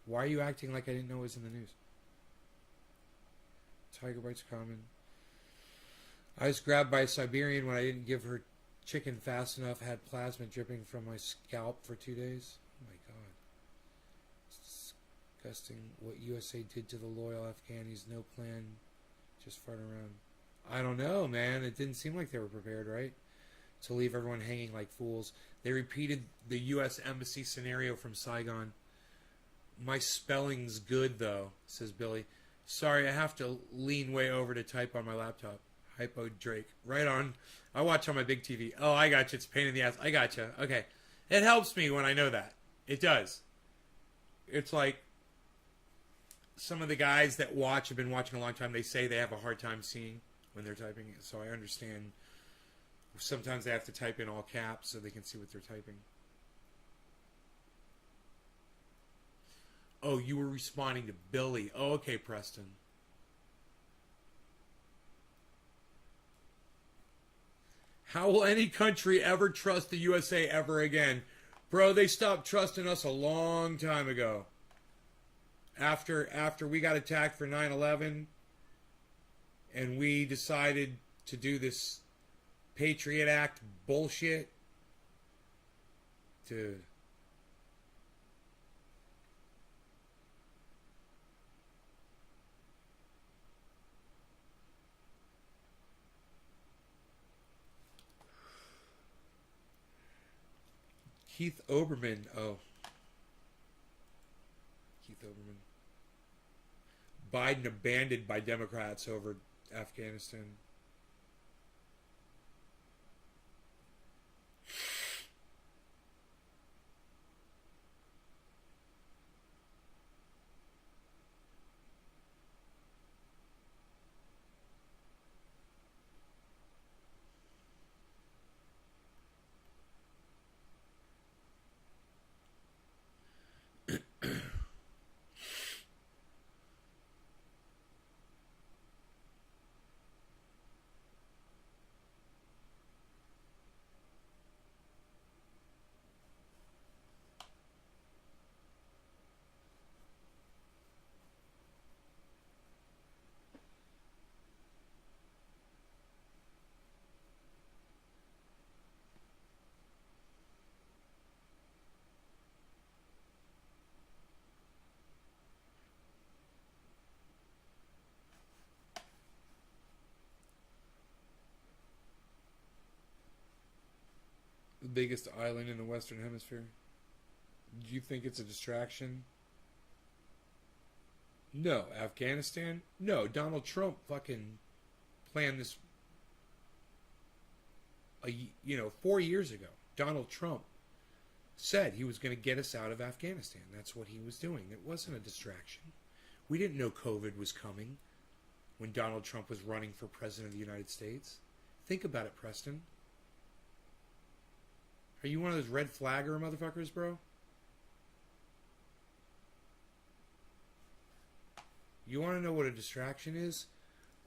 Why are you acting like I didn't know it was in the news? Tiger bites common. I was grabbed by a Siberian when I didn't give her chicken fast enough. Had plasma dripping from my scalp for 2 days. Oh my God. It's disgusting what USA did to the loyal Afghanis. No plan. Just farting around. I don't know, man. It didn't seem like they were prepared, right? To leave everyone hanging like fools. They repeated the U.S. Embassy scenario from Saigon. My spelling's good, though, says Billy. Sorry, I have to lean way over to type on my laptop. Hypo Drake. Right on. I watch on my big TV. Oh, I got you. It's a pain in the ass. I got you. Okay. It helps me when I know that. It does. It's like some of the guys that watch, have been watching a long time, they say they have a hard time seeing when they're typing it. So I understand. Sometimes they have to type in all caps so they can see what they're typing. Oh, you were responding to Billy. Oh, okay, Preston. How will any country ever trust the USA ever again? Bro, they stopped trusting us a long time ago. After we got attacked for 9/11 and we decided to do this Patriot Act bullshit. Dude. Keith Oberman. Oh. Keith Oberman. Biden abandoned by Democrats over Afghanistan. The biggest island in the Western Hemisphere. Do you think it's a distraction? No. Afghanistan? No. Donald Trump fucking planned this 4 years ago. Donald Trump said he was going to get us out of Afghanistan. That's what he was doing. It wasn't a distraction. We didn't know COVID was coming when Donald Trump was running for president of the United States. Think about it, Preston. Are you one of those red flagger motherfuckers, bro? You want to know what a distraction is?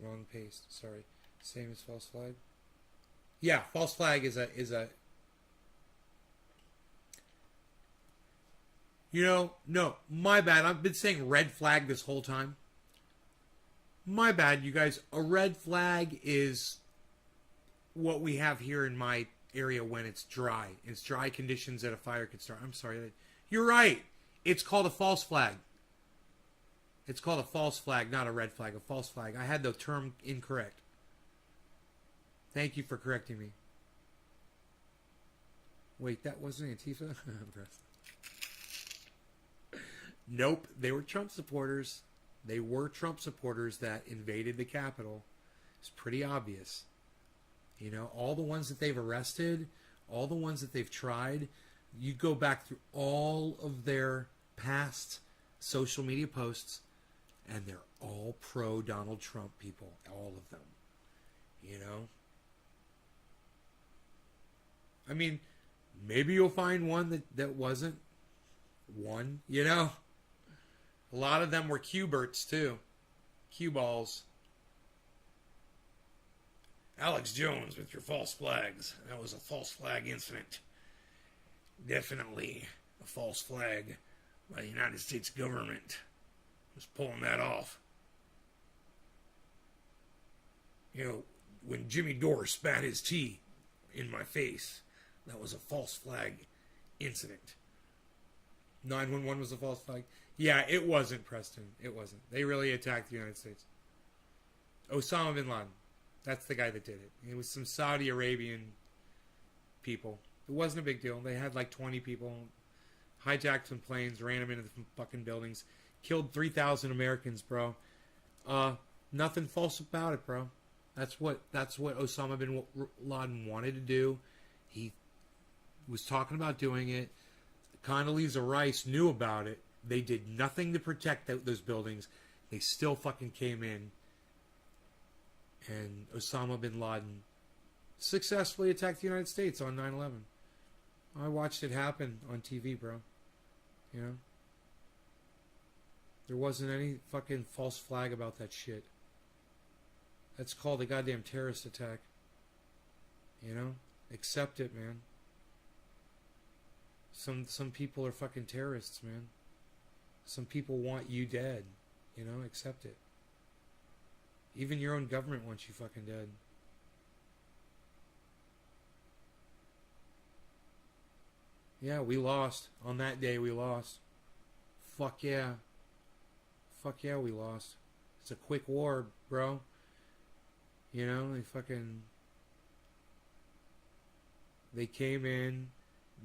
Wrong paste. Sorry. Same as false flag. Yeah, false flag is a. No, my bad. I've been saying red flag this whole time. My bad, you guys. A red flag is what we have here in my area when it's dry. It's dry conditions that a fire could start. I'm sorry. You're right. It's called a false flag. It's called a false flag, not a red flag. A false flag. I had the term incorrect. Thank you for correcting me. Wait, that wasn't Antifa? I'm impressed. Nope, they were Trump supporters. They were Trump supporters that invaded the Capitol. It's pretty obvious. You know, all the ones that they've arrested, all the ones that they've tried, you go back through all of their past social media posts, and they're all pro Donald Trump people. All of them. You know? I mean, maybe you'll find one that wasn't one, you know? A lot of them were Q-berts, too. Q-balls. Alex Jones with your false flags. That was a false flag incident. Definitely a false flag by the United States government. Was pulling that off. You know, when Jimmy Dore spat his tea in my face, that was a false flag incident. 911 was a false flag. Yeah, it wasn't, Preston. It wasn't. They really attacked the United States. Osama bin Laden. That's the guy that did it. It was some Saudi Arabian people. It wasn't a big deal. They had like 20 people. Hijacked some planes, ran them into the fucking buildings. Killed 3,000 Americans, bro. Nothing false about it, bro. That's what Osama bin Laden wanted to do. He was talking about doing it. Condoleezza Rice knew about it. They did nothing to protect those buildings. They still fucking came in. And Osama bin Laden successfully attacked the United States on 9/11. I watched it happen on TV, bro. You know? There wasn't any fucking false flag about that shit. That's called a goddamn terrorist attack. You know? Accept it, man. Some people are fucking terrorists, man. Some people want you dead. You know? Accept it. Even your own government wants you fucking dead. Yeah, we lost. On that day, we lost. Fuck yeah. Fuck yeah, we lost. It's a quick war, bro. You know, they came in,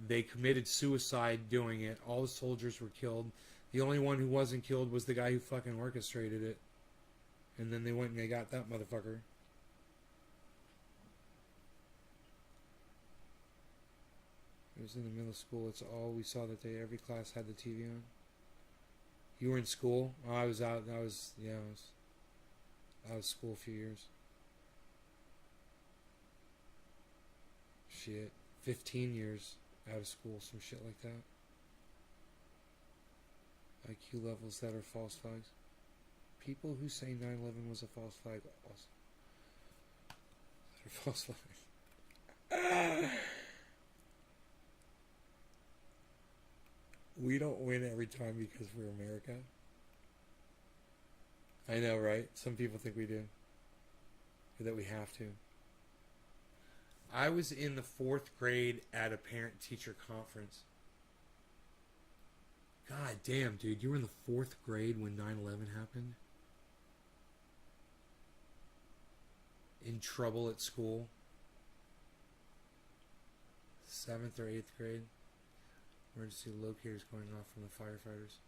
they committed suicide doing it. All the soldiers were killed. The only one who wasn't killed was the guy who fucking orchestrated it. And then they went and they got that motherfucker. It was in the middle of school. It's all we saw that day. Every class had the TV on. You were in school? Oh, I was out. I was out of school a few years. Shit. 15 years out of school. Some shit like that. IQ levels that are false flags. People who say 9/11 was a false flag also. That are false flags. We don't win every time because we're America. I know, right? Some people think we do. Or that we have to. I was in the 4th grade at a parent-teacher conference. God damn, dude. You were in the 4th grade when 9/11 happened? In trouble at school? 7th or 8th grade? Emergency locators going off from the firefighters.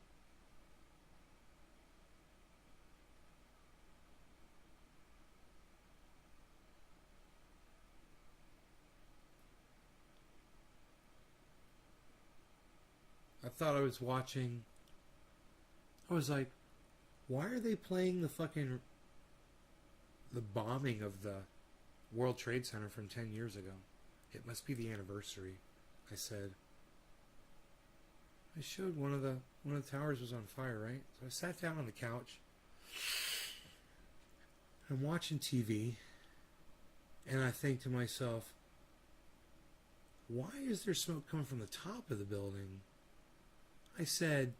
I thought I was watching. I was like, why are they playing the bombing of the World Trade Center from 10 years ago? It must be the anniversary, I said. I showed one of the towers was on fire, right? So I sat down on the couch. I'm watching TV, and I think to myself, why is there smoke coming from the top of the building? I said,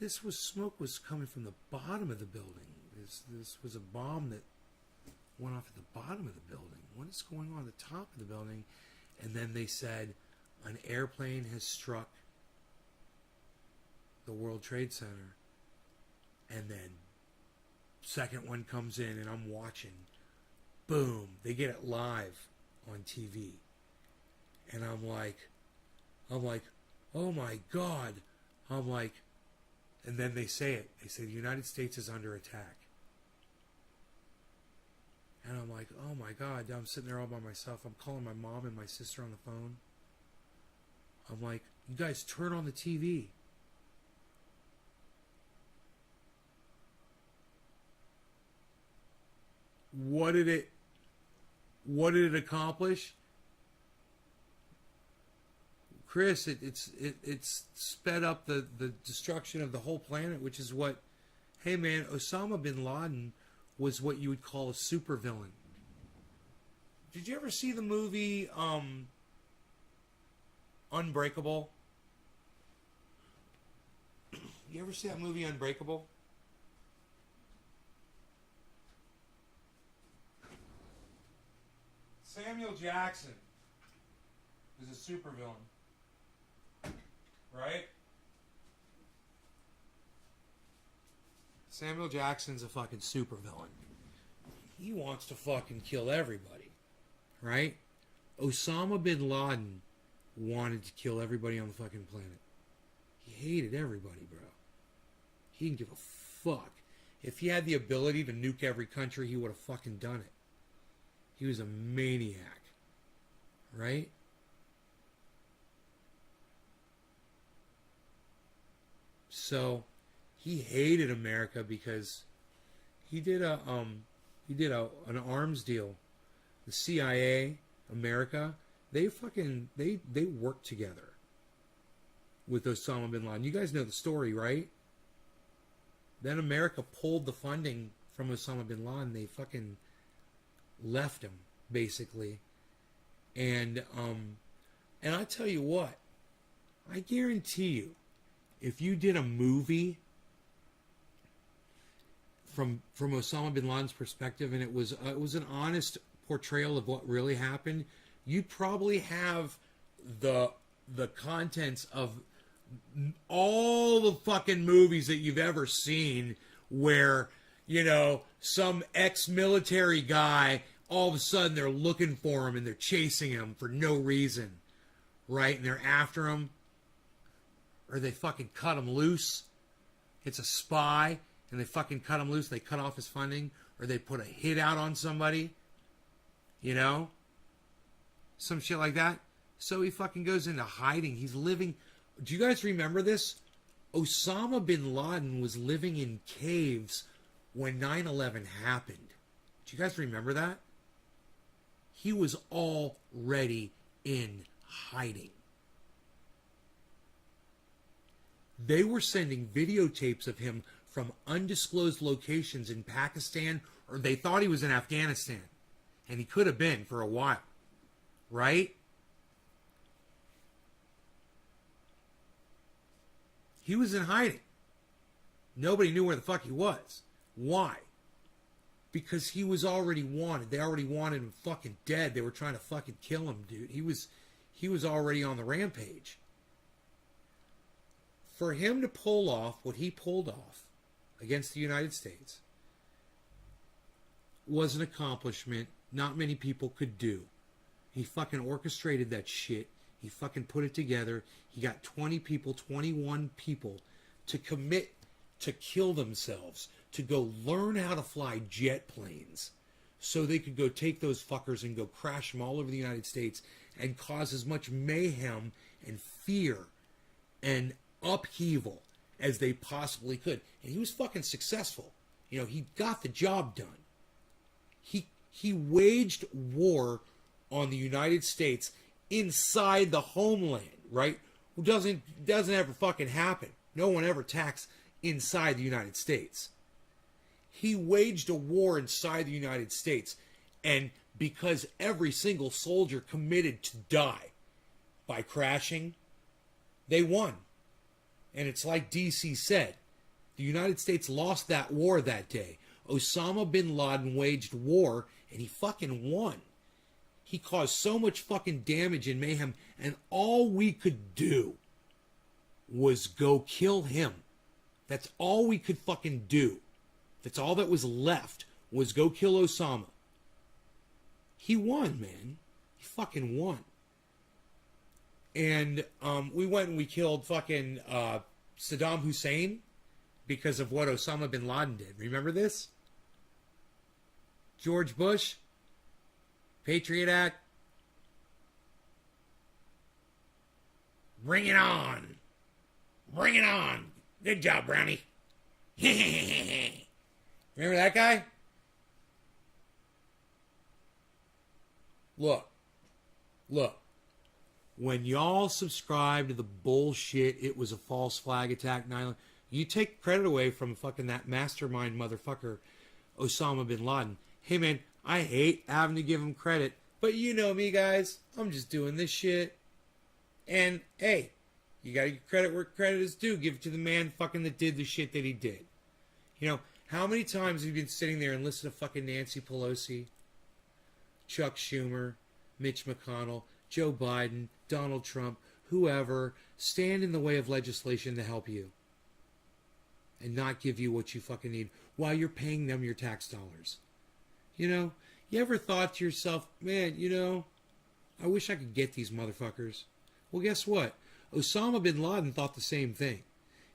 smoke was coming from the bottom of the building. This was a bomb that went off at the bottom of the building. What is going on at the top of the building? And then they said, an airplane has struck the World Trade Center. And then second one comes in, and I'm watching. Boom. They get it live on TV. And I'm like, oh my God. I'm like, and then they say it. They say the United States is under attack. And I'm like, oh my God. I'm sitting there all by myself. I'm calling my mom and my sister on the phone. I'm like, you guys turn on the TV. What did it accomplish? Chris, it's sped up the destruction of the whole planet, which is what, hey man, Osama bin Laden was what you would call a supervillain. Did you ever see the movie Unbreakable? You ever see that movie Unbreakable? Samuel Jackson is a supervillain. Right? Samuel Jackson's a fucking supervillain. He wants to fucking kill everybody. Right? Osama bin Laden wanted to kill everybody on the fucking planet. He hated everybody, bro. He didn't give a fuck. If he had the ability to nuke every country, he would have fucking done it. He was a maniac. Right? So he hated America because he did an arms deal. The CIA, America, they worked together with Osama bin Laden. You guys know the story, right? Then America pulled the funding from Osama bin Laden. They fucking left him, basically. And I tell you what, I guarantee you, if you did a movie from Osama bin Laden's perspective, and it was an honest portrayal of what really happened, you'd probably have the contents of all the fucking movies that you've ever seen where, you know, some ex-military guy, all of a sudden they're looking for him and they're chasing him for no reason, right? And they're after him. Or they fucking cut him loose. It's a spy, and they fucking cut him loose. They cut off his funding, or they put a hit out on somebody. You know? Some shit like that. So he fucking goes into hiding. He's living... Do you guys remember this? Osama bin Laden was living in caves when 9/11 happened. Do you guys remember that? He was already in hiding. They were sending videotapes of him from undisclosed locations in Pakistan, or they thought he was in Afghanistan. And he could have been for a while. Right? He was in hiding. Nobody knew where the fuck he was. Why? Because he was already wanted. They already wanted him fucking dead. They were trying to fucking kill him, dude. He was already on the rampage. For him to pull off what he pulled off against the United States was an accomplishment not many people could do. He fucking orchestrated that shit. He fucking put it together. He got 21 people to commit to kill themselves, to go learn how to fly jet planes so they could go take those fuckers and go crash them all over the United States and cause as much mayhem and fear and upheaval as they possibly could. And he was fucking successful. You know, he got the job done. He waged war on the United States inside the homeland, right? Who doesn't ever fucking happen. No one ever attacks inside the United States. He waged a war inside the United States. And because every single soldier committed to die by crashing, they won. And it's like DC said, the United States lost that war that day. Osama bin Laden waged war, and he fucking won. He caused so much fucking damage and mayhem, and all we could do was go kill him. That's all we could fucking do. That's all that was left, was go kill Osama. He won, man. He fucking won. And we went and we killed fucking Saddam Hussein because of what Osama bin Laden did. Remember this? George Bush, Patriot Act. Bring it on. Bring it on. Good job, Brownie. Remember that guy? Look. When y'all subscribe to the bullshit, it was a false flag attack, 9/11, you take credit away from fucking that mastermind motherfucker, Osama bin Laden. Hey, man, I hate having to give him credit, but you know me, guys. I'm just doing this shit. And, hey, you gotta give credit where credit is due. Give it to the man fucking that did the shit that he did. You know, how many times have you been sitting there and listened to fucking Nancy Pelosi, Chuck Schumer, Mitch McConnell, Joe Biden, Donald Trump, whoever, stand in the way of legislation to help you and not give you what you fucking need while you're paying them your tax dollars? You know, you ever thought to yourself, man, you know, I wish I could get these motherfuckers. Well, guess what? Osama bin Laden thought the same thing.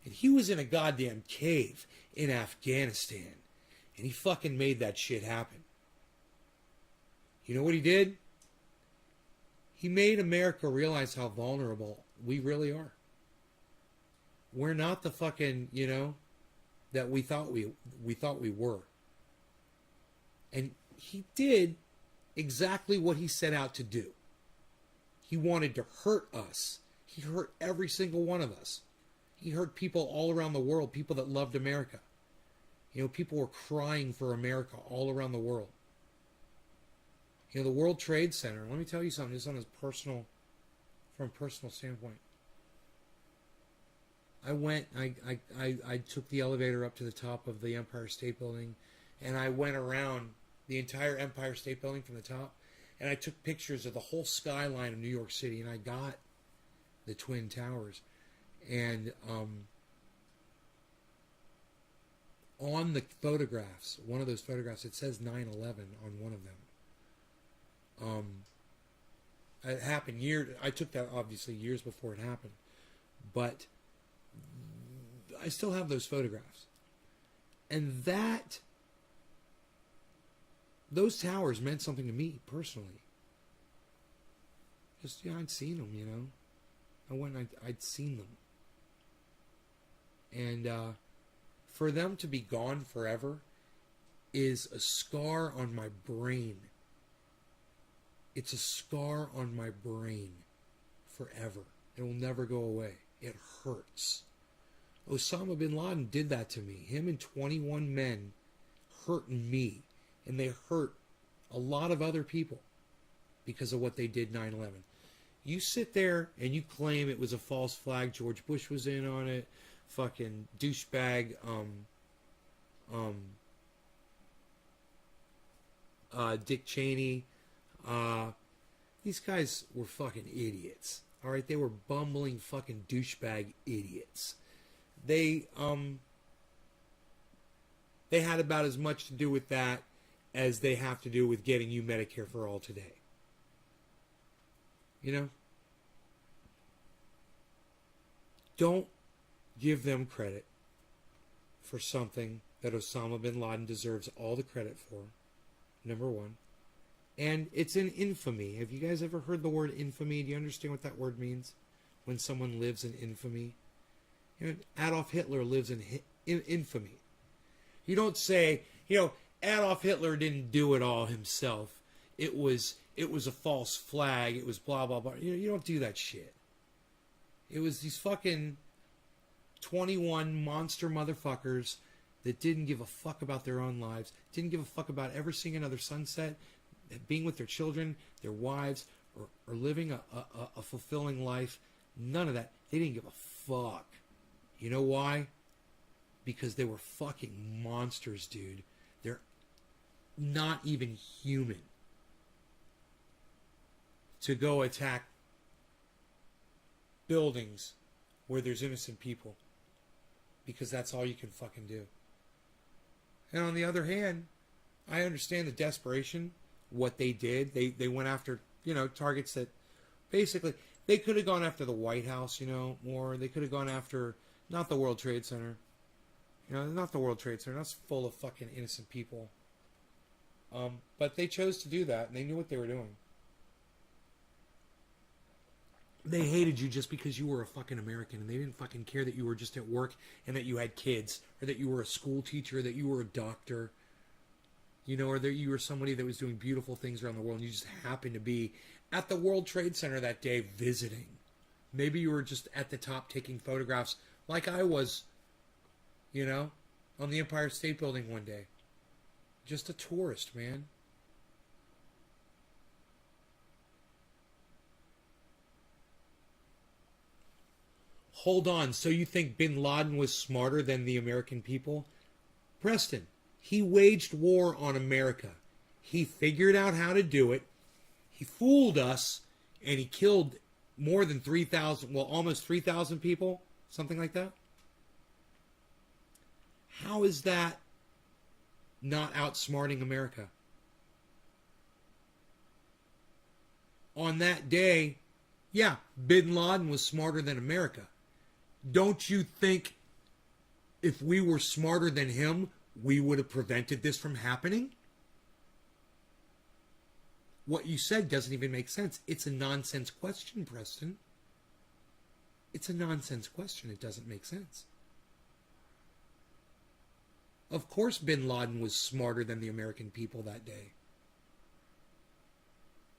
And he was in a goddamn cave in Afghanistan. And he fucking made that shit happen. You know what he did? He made America realize how vulnerable we really are. We're not the fucking, you know, that we thought we were. And he did exactly what he set out to do. He wanted to hurt us. He hurt every single one of us. He hurt people all around the world, people that loved America. You know, people were crying for America all around the world. You know, the World Trade Center, let me tell you something, just on his personal, from a personal standpoint. I took the elevator up to the top of the Empire State Building, and I went around the entire Empire State Building from the top, and I took pictures of the whole skyline of New York City, and I got the Twin Towers. And on the photographs, one of those photographs, it says 9/11 on one of them. It happened I took that obviously years before it happened, but I still have those photographs. And those towers meant something to me personally. Just, yeah, I'd seen them, you know. I went and I'd seen them. And for them to be gone forever is a scar on my brain. It's a scar on my brain forever. It will never go away. It hurts. Osama bin Laden did that to me. Him and 21 men hurt me. And they hurt a lot of other people because of what they did 9/11. You sit there and you claim it was a false flag. George Bush was in on it. Fucking douchebag. Dick Cheney. These guys were fucking idiots. All right, they were bumbling fucking douchebag idiots. They had about as much to do with that as they have to do with getting you Medicare for all today. You know? Don't give them credit for something that Osama bin Laden deserves all the credit for. Number one. And it's an infamy. Have you guys ever heard the word infamy? Do you understand what that word means? When someone lives in infamy? You know, Adolf Hitler lives in infamy. You don't say, you know, Adolf Hitler didn't do it all himself. It was a false flag. It was blah, blah, blah. You don't do that shit. It was these fucking 21 monster motherfuckers that didn't give a fuck about their own lives, didn't give a fuck about ever seeing another sunset, being with their children, their wives, or living a fulfilling life. None of that. They didn't give a fuck. You know why? Because they were fucking monsters, dude. They're not even human to go attack buildings where there's innocent people, because that's all you can fucking do. And on the other hand, I understand the desperation, what they did. They went after, targets that basically, they could have gone after the White House, or they could have gone after, not the World Trade Center. Not the World Trade Center. That's full of fucking innocent people. But they chose to do that, and they knew what they were doing. They hated you just because you were a fucking American, and they didn't fucking care that you were just at work and that you had kids, or that you were a school teacher, or that you were a doctor, or that you were somebody that was doing beautiful things around the world, and you just happened to be at the World Trade Center that day visiting. Maybe you were just at the top taking photographs like I was, on the Empire State Building one day. Just a tourist, man. Hold on, so you think Bin Laden was smarter than the American people? Preston, he waged war on America. He figured out how to do it. He fooled us, and he killed more than 3,000, almost 3,000 people, something like that. How is that not outsmarting America? On that day, yeah, Bin Laden was smarter than America. Don't you think if we were smarter than him, we would have prevented this from happening? What you said doesn't even make sense. It's a nonsense question, Preston. It's a nonsense question. It doesn't make sense. Of course Bin Laden was smarter than the American people that day.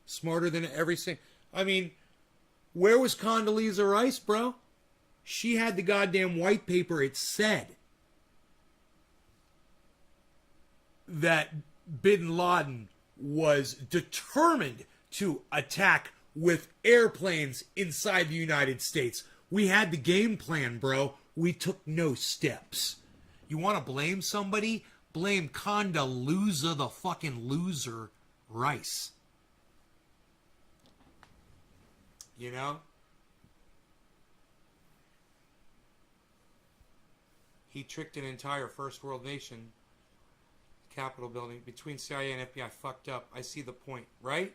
Smarter than every single... I mean, where was Condoleezza Rice, bro? She had the goddamn white paper. It said that Bin Laden was determined to attack with airplanes inside the United States. We had the game plan, bro. We took no steps. You want to blame somebody? Blame Condoleezza, the fucking loser, Rice. He tricked an entire first world nation. Capitol building between CIA and FBI fucked up. I see the point, right?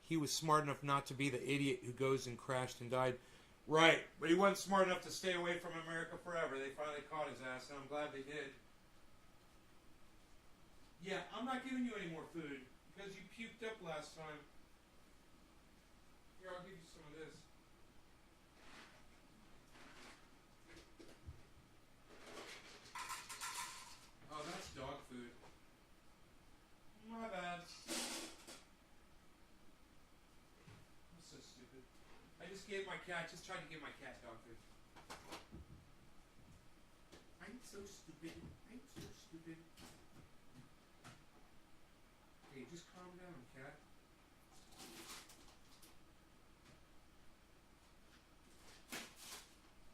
He was smart enough not to be the idiot who goes and crashed and died. Right, but he wasn't smart enough to stay away from America forever. They finally caught his ass, and I'm glad they did. Yeah, I'm not giving you any more food because you puked up last time. Here, I'll give you some of this. Oh, that's dog food. My bad. I'm so stupid. I just tried to give my cat dog food. I'm so stupid. Hey, just calm down, cat.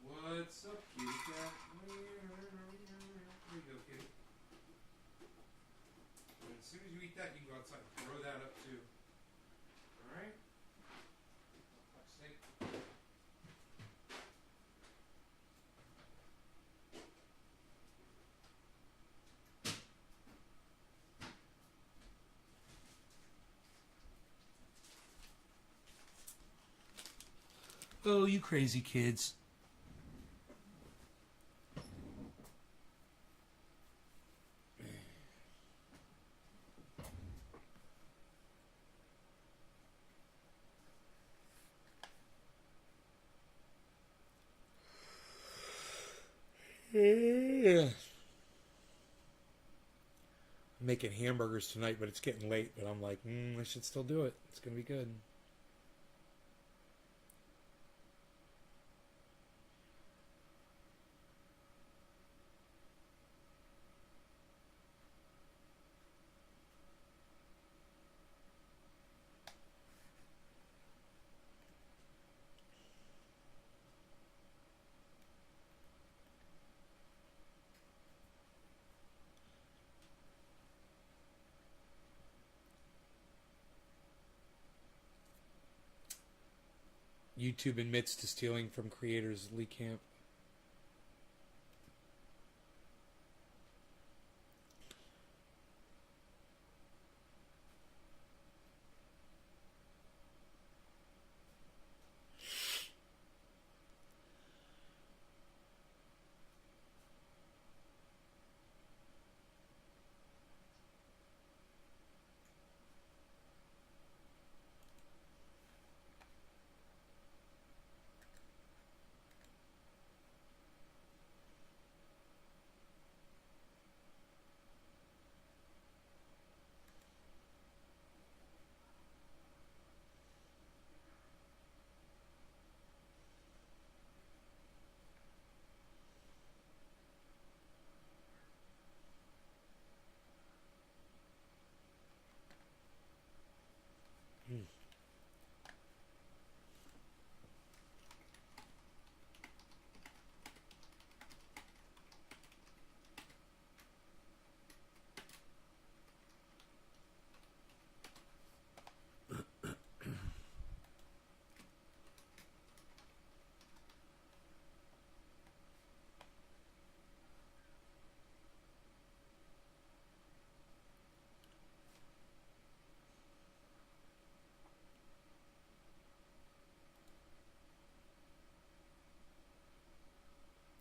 What's up, kitty cat? There you go, kitty. And as soon as you eat that, you can go outside and throw that up too. Alright? Snake. Oh, you crazy kids. I'm making hamburgers tonight, but it's getting late. But I'm like, I should still do it. It's going to be good. YouTube admits to stealing from creators Lee Camp.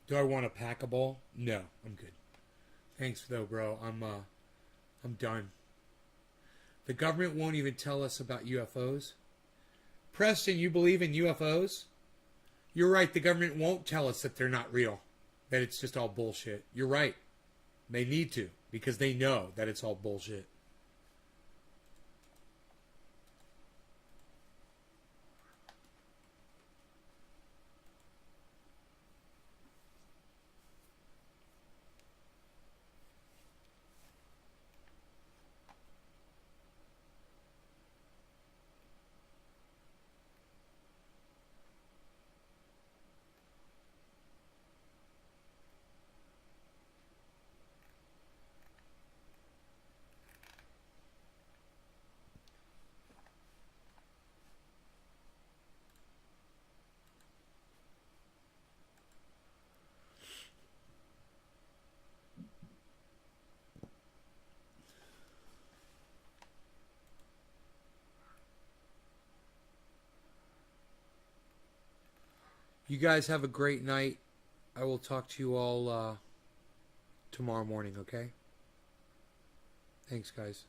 Do I want a packable? No, I'm good. Thanks though, bro. I'm done. The government won't even tell us about UFOs. Preston, you believe in UFOs? You're right. The government won't tell us that they're not real. That it's just all bullshit. You're right. They need to because they know that it's all bullshit. You guys have a great night. I will talk to you all tomorrow morning, okay? Thanks, guys.